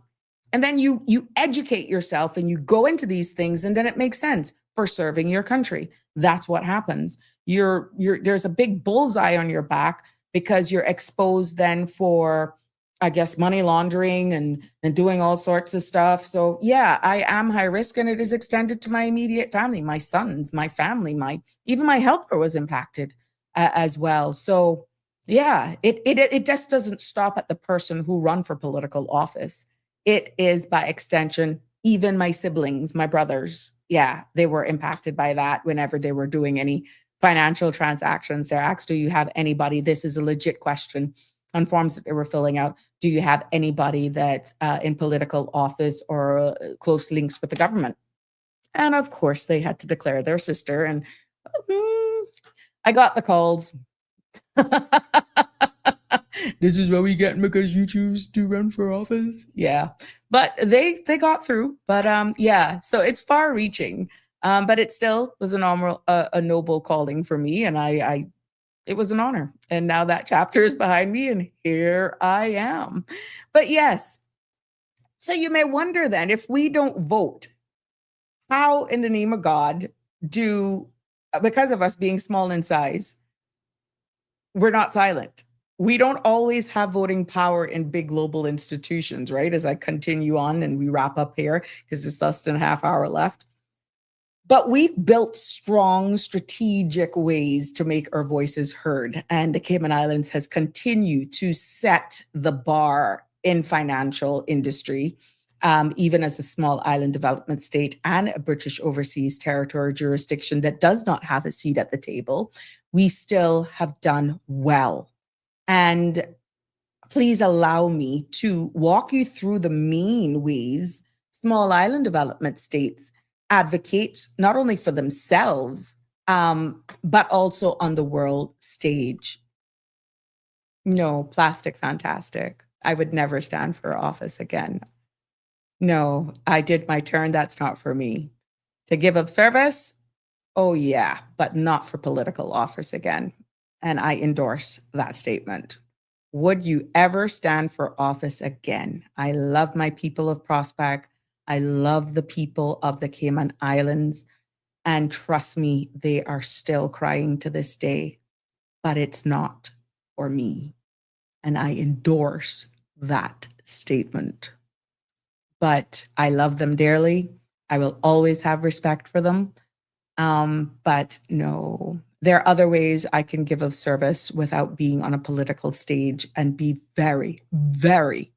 then you educate yourself and you go into these things, and then it makes sense for serving your country. That's what happens. There's a big bullseye on your back because you're exposed then for, I guess, money laundering and doing all sorts of stuff. So yeah, I am high risk, and it is extended to my immediate family, my sons, my family, even my helper was impacted as well. So yeah, it just doesn't stop at the person who run for political office. It is by extension Even my siblings, my brothers, yeah, they were impacted by that whenever they were doing any financial transactions. They're asked, do you have anybody? This is a legit question on forms that they were filling out. Do you have anybody that's in political office or close links with the government? And of course, they had to declare their sister. And I got the calls. This is what we get because you choose to run for office. Yeah, but they got through. But yeah, so it's far reaching. But it still was a noble calling for me, and I it was an honor. And now that chapter is behind me, and here I am. But yes, so you may wonder then, if we don't vote, how in the name of God because of us being small in size, we're not silent. We don't always have voting power in big global institutions, right? As I continue on and we wrap up here, because there's less than a half hour left. But we've built strong strategic ways to make our voices heard. And the Cayman Islands has continued to set the bar in financial industry, even as a small island development state and a British overseas territory jurisdiction that does not have a seat at the table. We still have done well. And please allow me to walk you through the main ways small island development states advocate not only for themselves, but also on the world stage. No, plastic fantastic. I would never stand for office again. No, I did my turn. That's not for me. To give of service, oh yeah, but not for political office again. And I endorse that statement. Would you ever stand for office again? I love my people of Prospect. I love the people of the Cayman Islands. And trust me, they are still crying to this day. But it's not for me. And I endorse that statement. But I love them dearly. I will always have respect for them. But no, there are other ways I can give of service without being on a political stage and be very, very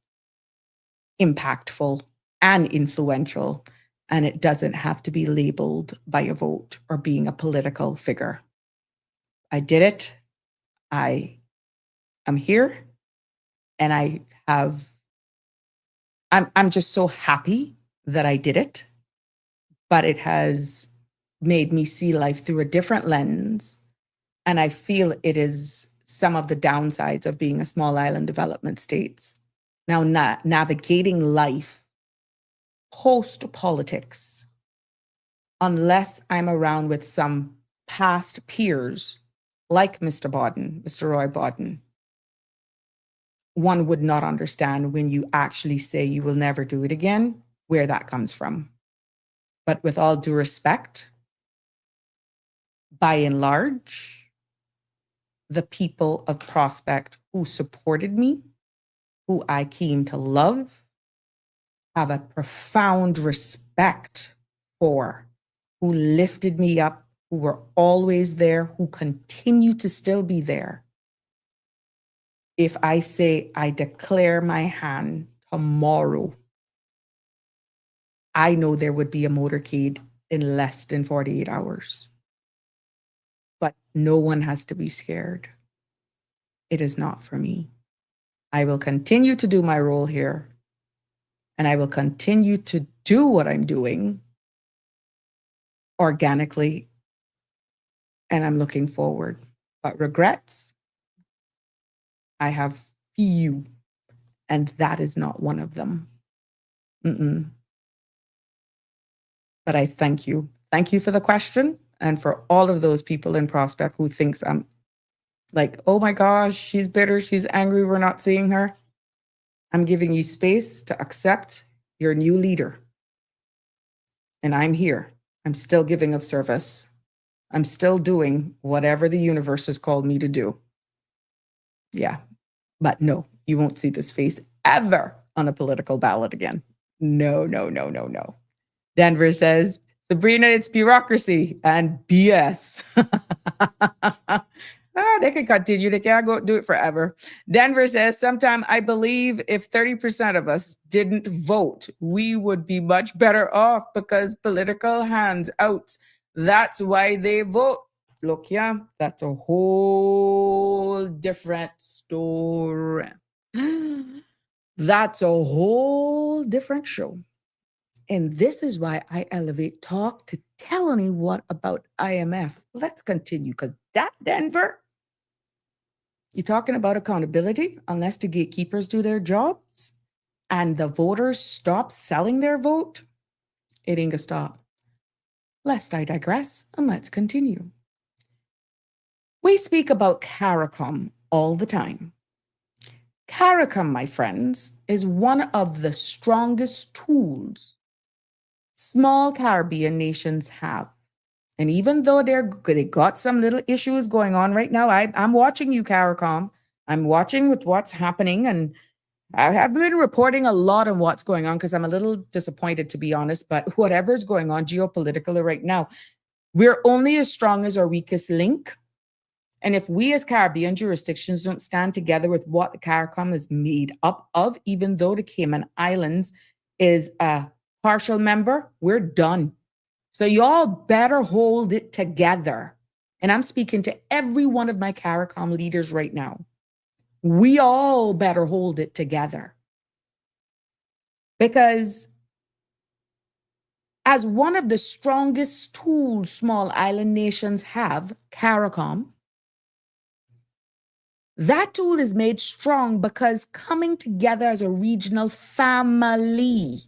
impactful and influential. And it doesn't have to be labeled by a vote or being a political figure. I did it. I am here. And I'm just so happy that I did it. But it has made me see life through a different lens. And I feel it is some of the downsides of being a small island development states. Now, navigating life post-politics, unless I'm around with some past peers like Mr. Roy Bodden, one would not understand when you actually say you will never do it again, where that comes from. But with all due respect, by and large, the people of Prospect who supported me, who I came to love, have a profound respect for, who lifted me up, who were always there, who continue to still be there. If I say I declare my hand tomorrow, I know there would be a motorcade in less than 48 hours. But no one has to be scared. It is not for me. I will continue to do my role here, and I will continue to do what I'm doing organically, and I'm looking forward. But regrets, I have few, and that is not one of them. But I thank you. Thank you for the question, and for all of those people in Prospect who thinks I'm like, oh my gosh, she's bitter, she's angry, we're not seeing her. I'm giving you space to accept your new leader. And I'm here. I'm still giving of service. I'm still doing whatever the universe has called me to do. Yeah. But no, you won't see this face ever on a political ballot again. No, no, no, no, no. Denver says, Sabrina, it's bureaucracy and BS. They can continue. They can't go do it forever. Denver says, sometime I believe if 30% of us didn't vote, we would be much better off because political handouts. That's why they vote. Look, yeah, that's a whole different story. That's a whole different show. And this is why I elevate talk to telling you what about IMF. Let's continue because that Denver, you're talking about accountability unless the gatekeepers do their jobs and the voters stop selling their vote. It ain't gonna stop. Lest I digress and let's continue. We speak about CARICOM all the time. CARICOM, my friends, is one of the strongest tools small Caribbean nations have. And even though they got some little issues going on right now, I'm watching you, CARICOM. I'm watching with what's happening, and I have been reporting a lot on what's going on because I'm a little disappointed, to be honest. But whatever's going on geopolitically right now, we're only as strong as our weakest link. And if we as Caribbean jurisdictions don't stand together with what the CARICOM is made up of, even though the Cayman Islands is a partial member, we're done. So y'all better hold it together. And I'm speaking to every one of my CARICOM leaders right now. We all better hold it together. Because as one of the strongest tools small island nations have, CARICOM, that tool is made strong because coming together as a regional family,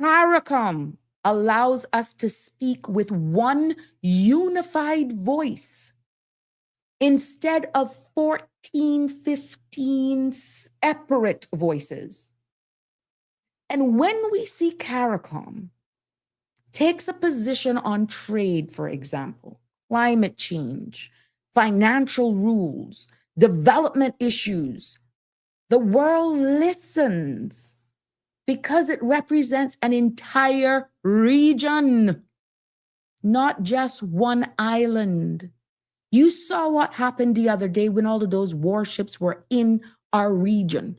CARICOM allows us to speak with one unified voice instead of 14, 15 separate voices. And when we see CARICOM takes a position on trade, for example, climate change, financial rules, development issues, the world listens because it represents an entire region, not just one island. You saw what happened the other day when all of those warships were in our region.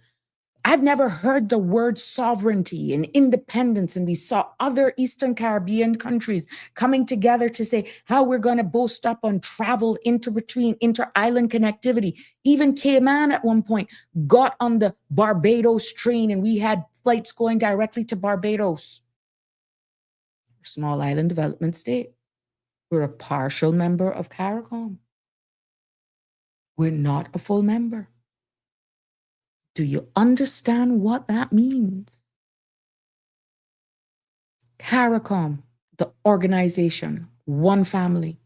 I've never heard the word sovereignty and independence, and we saw other Eastern Caribbean countries coming together to say how we're going to boast up on travel inter-island connectivity. Even Cayman at one point got on the Barbados train, and we had flights going directly to Barbados. Small island development state. We're a partial member of CARICOM. We're not a full member. Do you understand what that means? CARICOM, the organization, one family.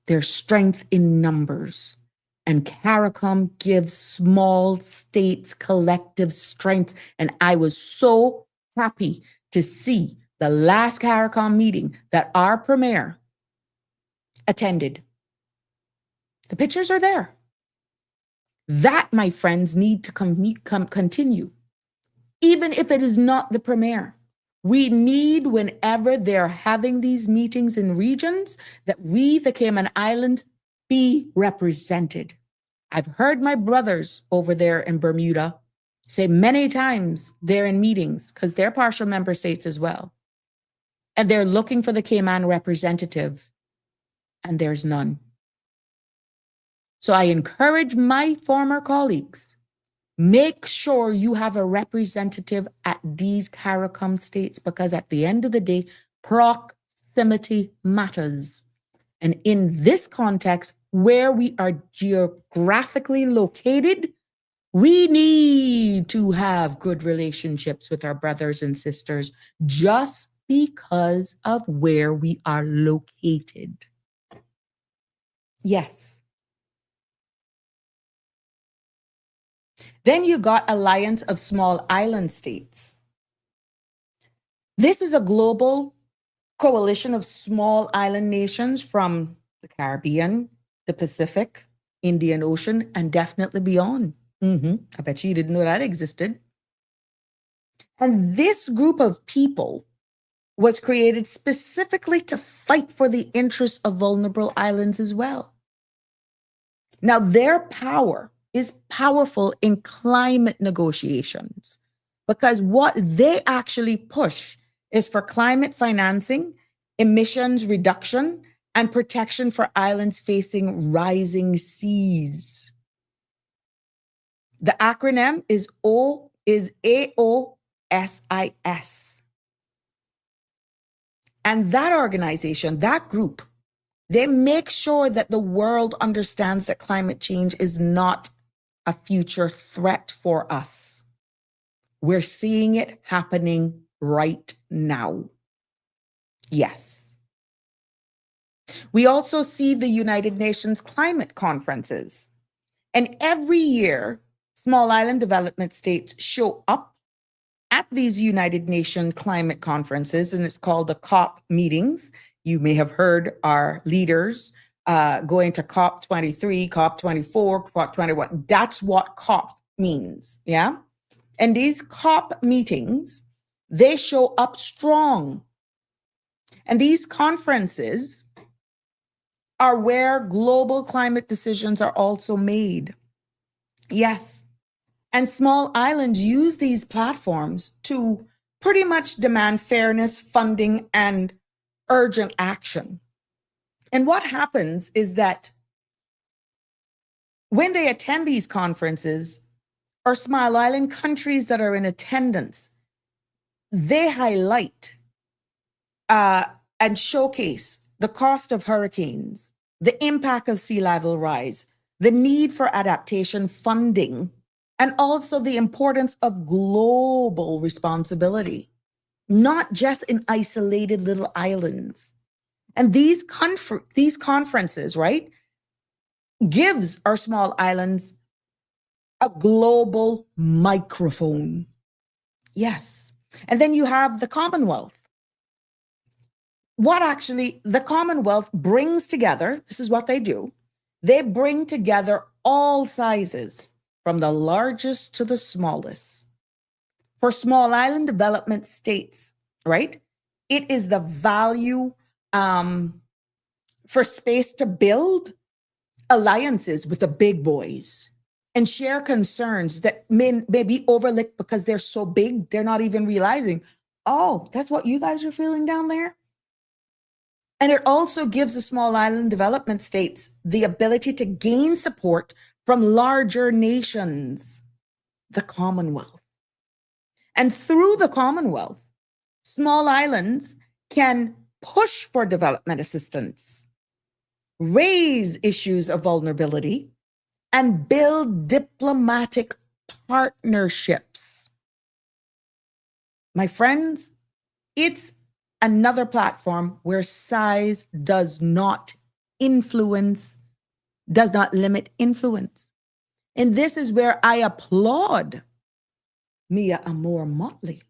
There's strength in numbers. And CARICOM gives small states collective strengths. And I was so happy to see the last CARICOM meeting that our premier attended. The pictures are there. That, my friends, need to continue. Even if it is not the premier, we need, whenever they're having these meetings in regions, that we, the Cayman Islands, be represented. I've heard my brothers over there in Bermuda say many times they're in meetings because they're partial member states as well. And they're looking for the Cayman representative, and there's none. So I encourage my former colleagues, make sure you have a representative at these CARICOM states, because at the end of the day, proximity matters. And in this context, where we are geographically located, we need to have good relationships with our brothers and sisters just because of where we are located. Yes. Then you got Alliance of Small Island States. This is a global coalition of small island nations from the Caribbean, the Pacific, Indian Ocean, and definitely beyond. I bet you didn't know that existed. And this group of people was created specifically to fight for the interests of vulnerable islands as well. Now, their power is powerful in climate negotiations because what they actually push is for climate financing, emissions reduction, and protection for islands facing rising seas. The acronym is AOSIS. And that organization, that group, they make sure that the world understands that climate change is not a future threat for us. We're seeing it happening right now. Yes. We also see the United Nations climate conferences. And every year, small island development states show up at these United Nations climate conferences, and it's called the COP meetings. You may have heard our leaders going to COP 23, COP 24, COP 21. That's what COP means, yeah? And these COP meetings, they show up strong. And these conferences are where global climate decisions are also made. Yes. And small islands use these platforms to pretty much demand fairness, funding, and urgent action. And what happens is that when they attend these conferences, or small island countries that are in attendance, they highlight and showcase the cost of hurricanes, the impact of sea level rise, the need for adaptation funding, and also the importance of global responsibility, not just in isolated little islands. And these conferences, right, gives our small islands a global microphone. Yes. And then you have the Commonwealth. What actually the Commonwealth brings together, this is what they do, they bring together all sizes, from the largest to the smallest. For small island development states, right, it is the value for space to build alliances with the big boys and share concerns that may be overlooked because they're so big, they're not even realizing, oh, that's what you guys are feeling down there? And it also gives the small island development states the ability to gain support from larger nations, the Commonwealth. And through the Commonwealth, small islands can push for development assistance, raise issues of vulnerability, and build diplomatic partnerships. My friends, it's another platform where size does not limit influence. And this is where I applaud Mia Amor Motley,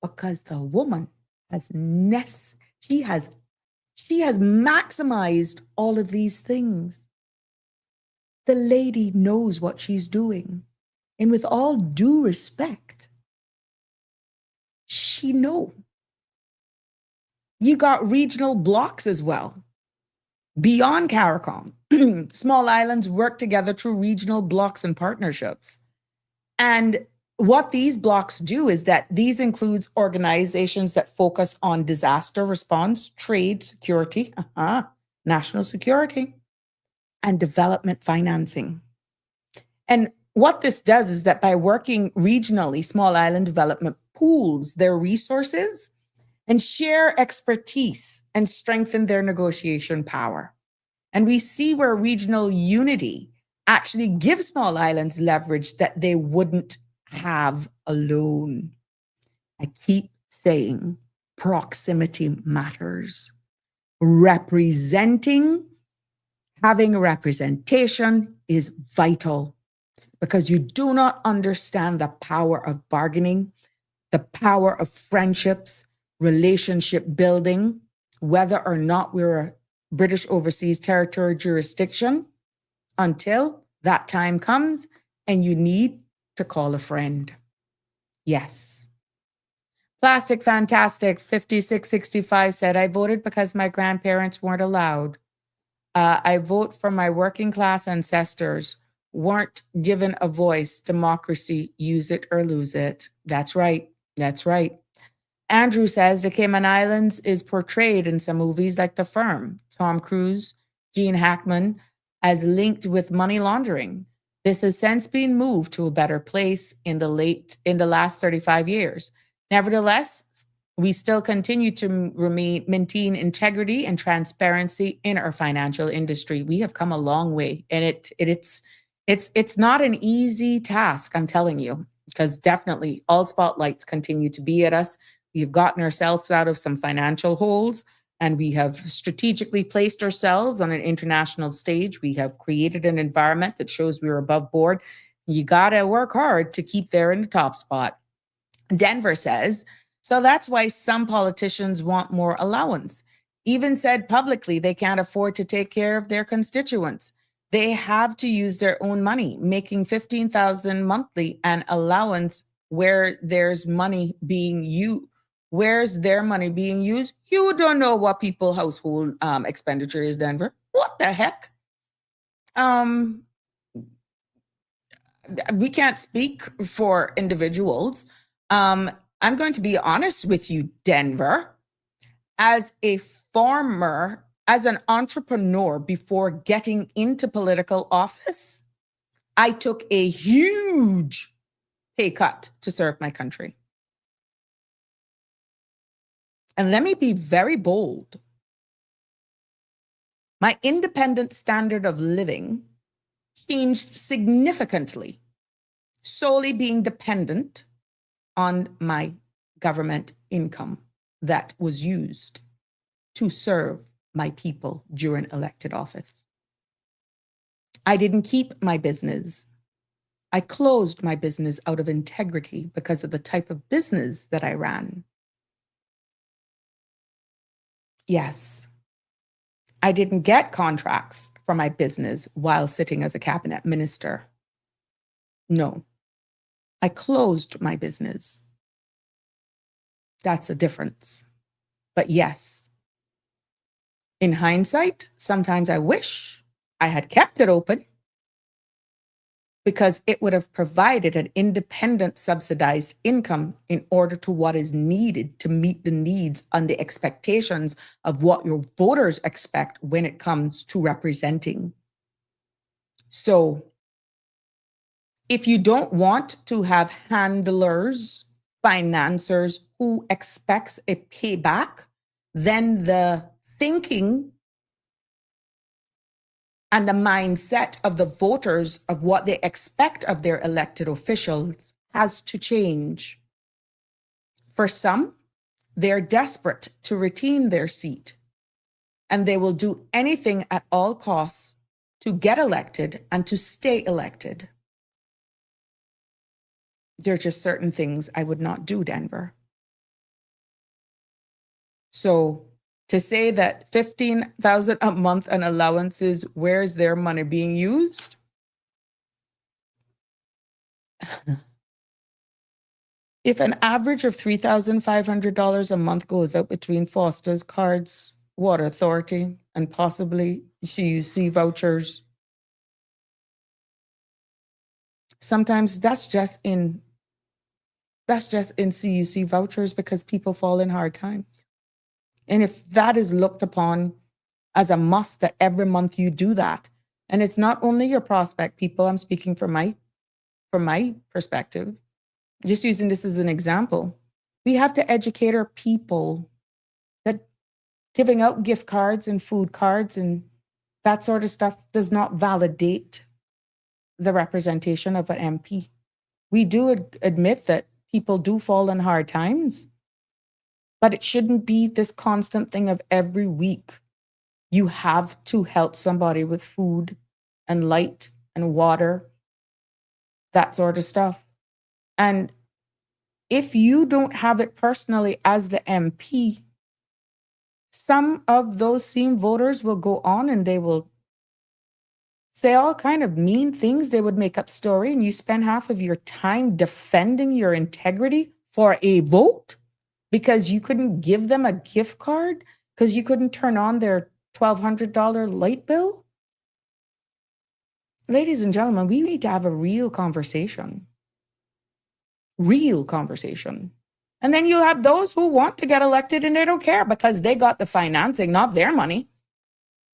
because the woman she has maximized all of these things. The lady knows what she's doing. And with all due respect, she knows. You got regional blocks as well. Beyond CARICOM, small islands work together through regional blocks and partnerships. And what these blocks do is that these includes organizations that focus on disaster response, trade, security, national security, and development financing. And what this does is that by working regionally, small island development pools their resources and share expertise and strengthen their negotiation power. And we see where regional unity actually gives small islands leverage that they wouldn't have alone. I keep saying proximity matters. Having representation is vital, because you do not understand the power of bargaining, the power of friendships, relationship building, whether or not we're a British Overseas Territory jurisdiction, until that time comes and you need to call a friend. Yes. Plastic Fantastic 5665 said, I voted because my grandparents weren't allowed. I vote for my working class ancestors, weren't given a voice. Democracy, use it or lose it. That's right. That's right. Andrew says the Cayman Islands is portrayed in some movies like The Firm, Tom Cruise, Gene Hackman, as linked with money laundering. This has since been moved to a better place in the last 35 years. Nevertheless, we still continue to maintain integrity and transparency in our financial industry. We have come a long way, and it's not an easy task, I'm telling you, because definitely all spotlights continue to be at us. We've gotten ourselves out of some financial holes, and we have strategically placed ourselves on an international stage. We have created an environment that shows we're above board. You got to work hard to keep there in the top spot. Denver says, so that's why some politicians want more allowance. Even said publicly they can't afford to take care of their constituents. They have to use their own money, making $15,000 monthly an allowance where there's money being used. Where's their money being used? You don't know what people household expenditure is, Denver. What the heck? We can't speak for individuals. I'm going to be honest with you, Denver. As a farmer, as an entrepreneur before getting into political office, I took a huge pay cut to serve my country. And let me be very bold. My independent standard of living changed significantly, solely being dependent on my government income that was used to serve my people during elected office. I didn't keep my business. I closed my business out of integrity because of the type of business that I ran. Yes, I didn't get contracts for my business while sitting as a cabinet minister. No, I closed my business. That's a difference. But yes, in hindsight, sometimes I wish I had kept it open because it would have provided an independent subsidized income in order to what is needed to meet the needs and the expectations of what your voters expect when it comes to representing. So if you don't want to have handlers, financiers who expects a payback, then the thinking and the mindset of the voters of what they expect of their elected officials has to change. For some, they're desperate to retain their seat, and they will do anything at all costs to get elected and to stay elected. There are just certain things I would not do, Denver. So to say that $15,000 a month and allowances, where's their money being used? If an average of $3,500 a month goes out between Foster's, Cards, Water Authority, and possibly CUC vouchers, sometimes that's just in CUC vouchers because people fall in hard times. And if that is looked upon as a must that every month you do that, and it's not only your prospect people, I'm speaking from my perspective, just using this as an example, we have to educate our people that giving out gift cards and food cards and that sort of stuff does not validate the representation of an MP. We do admit that people do fall in hard times, but it shouldn't be this constant thing of every week you have to help somebody with food and light and water, that sort of stuff. And if you don't have it personally as the MP, some of those same voters will go on and they will say all kind of mean things. They would make up story, and you spend half of your time defending your integrity for a vote because you couldn't give them a gift card, because you couldn't turn on their $1,200 light bill? Ladies and gentlemen, we need to have a real conversation. Real conversation. And then you'll have those who want to get elected and they don't care because they got the financing, not their money.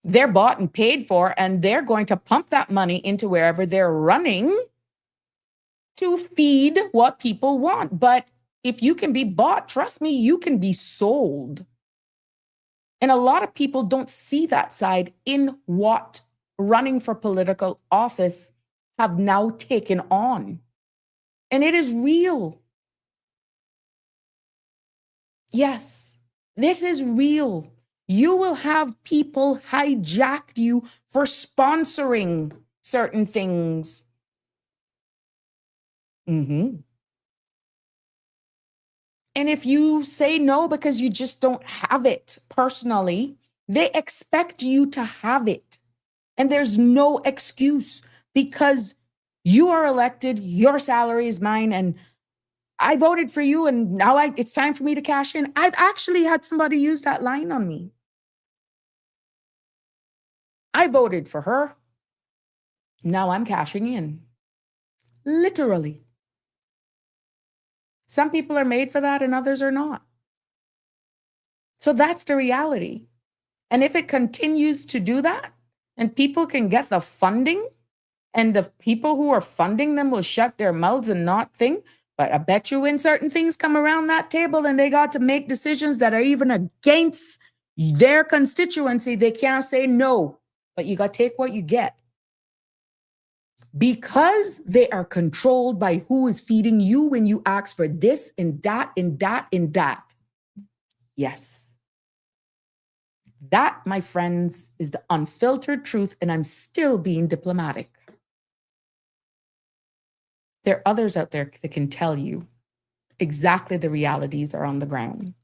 They're bought and paid for, and they're going to pump that money into wherever they're running to feed what people want. But if you can be bought, trust me, you can be sold. And a lot of people don't see that side in what running for political office have now taken on. And it is real. Yes, this is real. You will have people hijack you for sponsoring certain things. And if you say no because you just don't have it personally, they expect you to have it. And there's no excuse because you are elected, your salary is mine, and I voted for you, and now it's time for me to cash in. I've actually had somebody use that line on me. I voted for her. Now I'm cashing in. Literally. Some people are made for that and others are not. So that's the reality. And if it continues to do that, and people can get the funding, and the people who are funding them will shut their mouths and not think, but I bet you when certain things come around that table and they got to make decisions that are even against their constituency, they can't say no, but you got to take what you get. Because they are controlled by who is feeding you when you ask for this and that and that and that. Yes. That, my friends, is the unfiltered truth, and I'm still being diplomatic. There are others out there that can tell you exactly the realities are on the ground.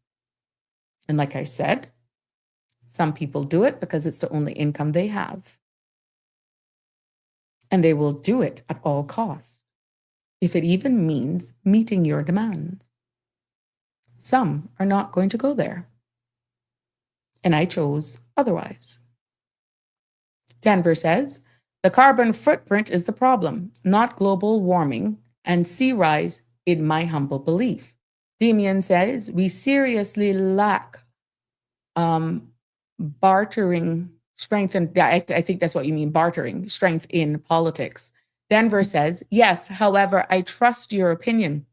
And like I said, some people do it because it's the only income they have. And they will do it at all costs, if it even means meeting your demands. Some are not going to go there. And I chose otherwise. Denver says, the carbon footprint is the problem, not global warming and sea rise, in my humble belief. Demian says, we seriously lack bartering strength. And I think that's what you mean, bartering strength in politics. Denver says, yes, however, I trust your opinion.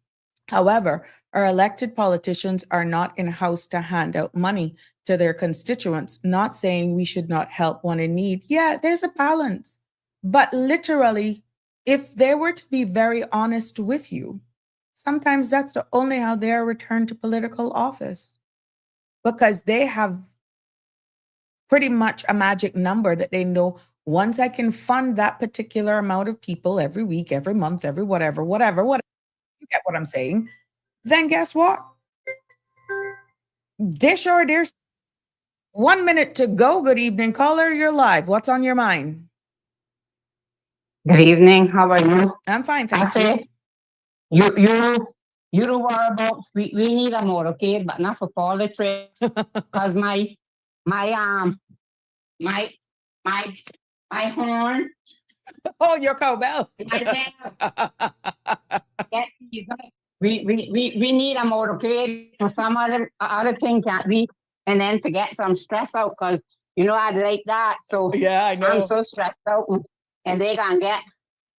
However, our elected politicians are not in-house to hand out money to their constituents, not saying we should not help one in need. Yeah, there's a balance. But literally, if they were to be very honest with you, sometimes that's the only how they are returned to political office, because they have pretty much a magic number that they know, once I can fund that particular amount of people every week, every month, every whatever, you get what I'm saying, then guess what? Dish or there's 1 minute to go. Good evening, caller. You're live. What's on your mind? Good evening. How are you? I'm fine, thank you. You don't worry about. We need a motorcade, but not for politics. Because my horn. Oh, your cowbell. We need a motorcade for some other thing, can't we? And then to get some stress out, because I like that. So Yeah, I know. I'm so stressed out, and they gonna get.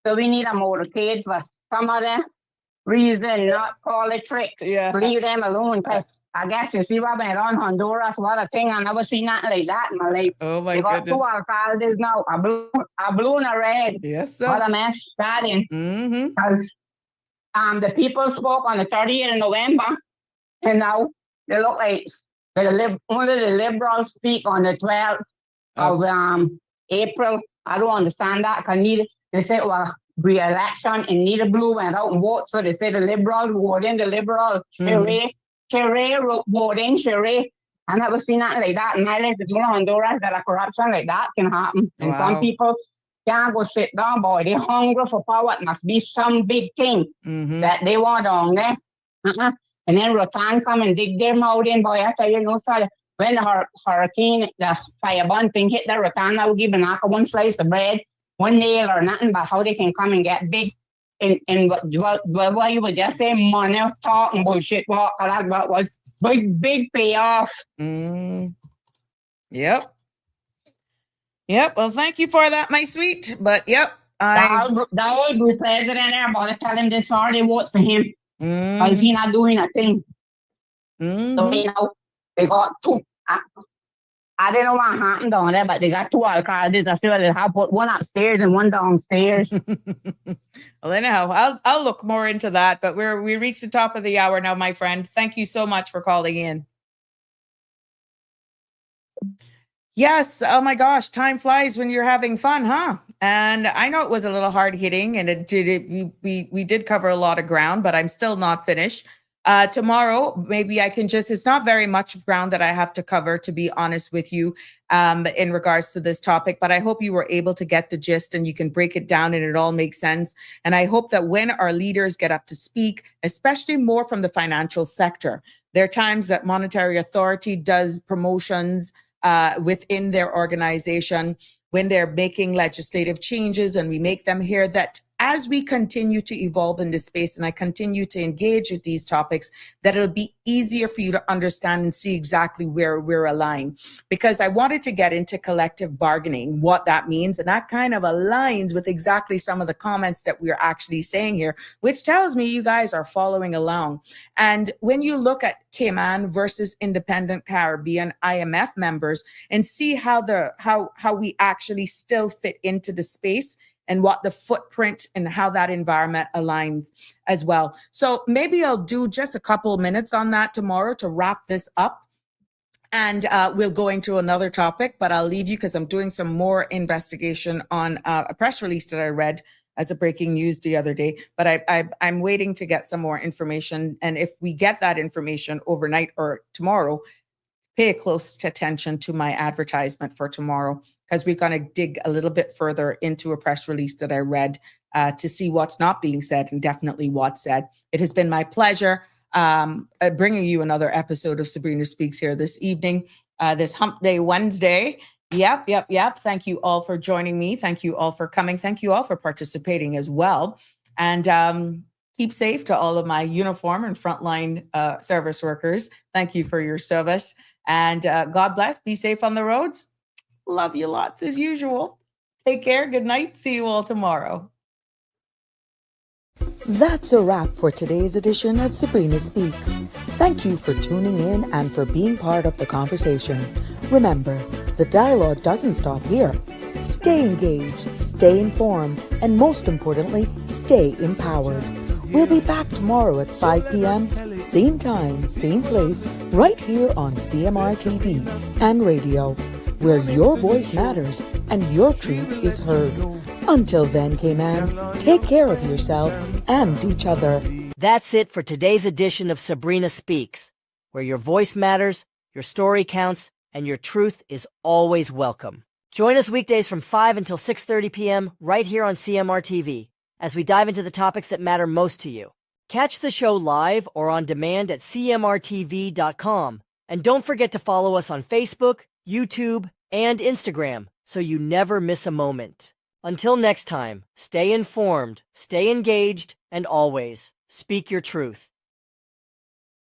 So we need a motorcade for some other reason, not politics. Yeah. Leave them alone. 'Cause I guess you see what went on Honduras, what a thing. I never seen nothing like that in my life. Oh my They got goodness. 2 alcaldes now, a blue and a red. Yes, sir. What a mess that in. Mm-hmm. Because the people spoke on the 30th of November, and now they look like only the liberals speak on the 12th of April. I don't understand that. They said, well, re-election, and neither blue went out and vote. So they said the liberals vote in, the liberal Cherie vote in, Cherie. I never seen nothing like that in my life. It's only Honduras that a corruption like that can happen. And some people can't go sit down, boy. They're hungry for power. It must be some big thing that they want on there. And then Rotan come and dig their mouth in, boy. I tell you, no, sorry. when the hurricane, the firebomb thing hit the Rotana, will give Banaka one slice of bread, one nail or nothing, but how they can come and get big. And what you would just say, money, talking bullshit, what was big payoff. Yep. Well, thank you for that, my sweet. But yep, the old group president there, about to tell him this already votes for him. Because he not doing a thing. So, they got two. I don't know what happened down there, but they got two alcaldes. I still have put one upstairs and one downstairs. Well, anyhow, I'll look more into that. But we reached the top of the hour now, my friend. Thank you so much for calling in. Yes. Oh my gosh, time flies when you're having fun, huh? And I know it was a little hard hitting, and we did cover a lot of ground, but I'm still not finished. Tomorrow, maybe I can it's not very much ground that I have to cover, to be honest with you, in regards to this topic, but I hope you were able to get the gist and you can break it down and it all makes sense. And I hope that when our leaders get up to speak, especially more from the financial sector, there are times that Monetary Authority does promotions within their organization when they're making legislative changes, and we make them hear that as we continue to evolve in this space and I continue to engage with these topics, that it'll be easier for you to understand and see exactly where we're aligned. Because I wanted to get into collective bargaining, what that means, and that kind of aligns with exactly some of the comments that we're actually saying here, which tells me you guys are following along. And when you look at Cayman versus Independent Caribbean IMF members and see how we actually still fit into the space, and what the footprint and how that environment aligns as well. So maybe I'll do just a couple of minutes on that tomorrow to wrap this up. And we'll go into another topic, but I'll leave you because I'm doing some more investigation on a press release that I read as a breaking news the other day. But I'm waiting to get some more information. And if we get that information overnight or tomorrow, pay close attention to my advertisement for tomorrow, because we're going to dig a little bit further into a press release that I read to see what's not being said and definitely what's said. It has been my pleasure bringing you another episode of Sabrina Speaks here this evening, this Hump Day Wednesday. Yep. Thank you all for joining me. Thank you all for coming. Thank you all for participating as well. And keep safe to all of my uniform and frontline service workers. Thank you for your service. And God bless. Be safe on the roads. Love you lots as usual. Take care. Good night. See you all tomorrow. That's a wrap for today's edition of Sabrina Speaks. Thank you for tuning in and for being part of the conversation. Remember, the dialogue doesn't stop here. Stay engaged, stay informed, and most importantly, stay empowered. We'll be back tomorrow at 5 p.m., same time, same place, right here on CMR TV and radio, where your voice matters and your truth is heard. Until then, Cayman, take care of yourself and each other. That's it for today's edition of Sabrina Speaks, where your voice matters, your story counts, and your truth is always welcome. Join us weekdays from 5 until 6:30 p.m. right here on CMR TV as we dive into the topics that matter most to you. Catch the show live or on demand at cmrtv.com. And don't forget to follow us on Facebook, YouTube, and Instagram so you never miss a moment. Until next time, stay informed, stay engaged, and always speak your truth.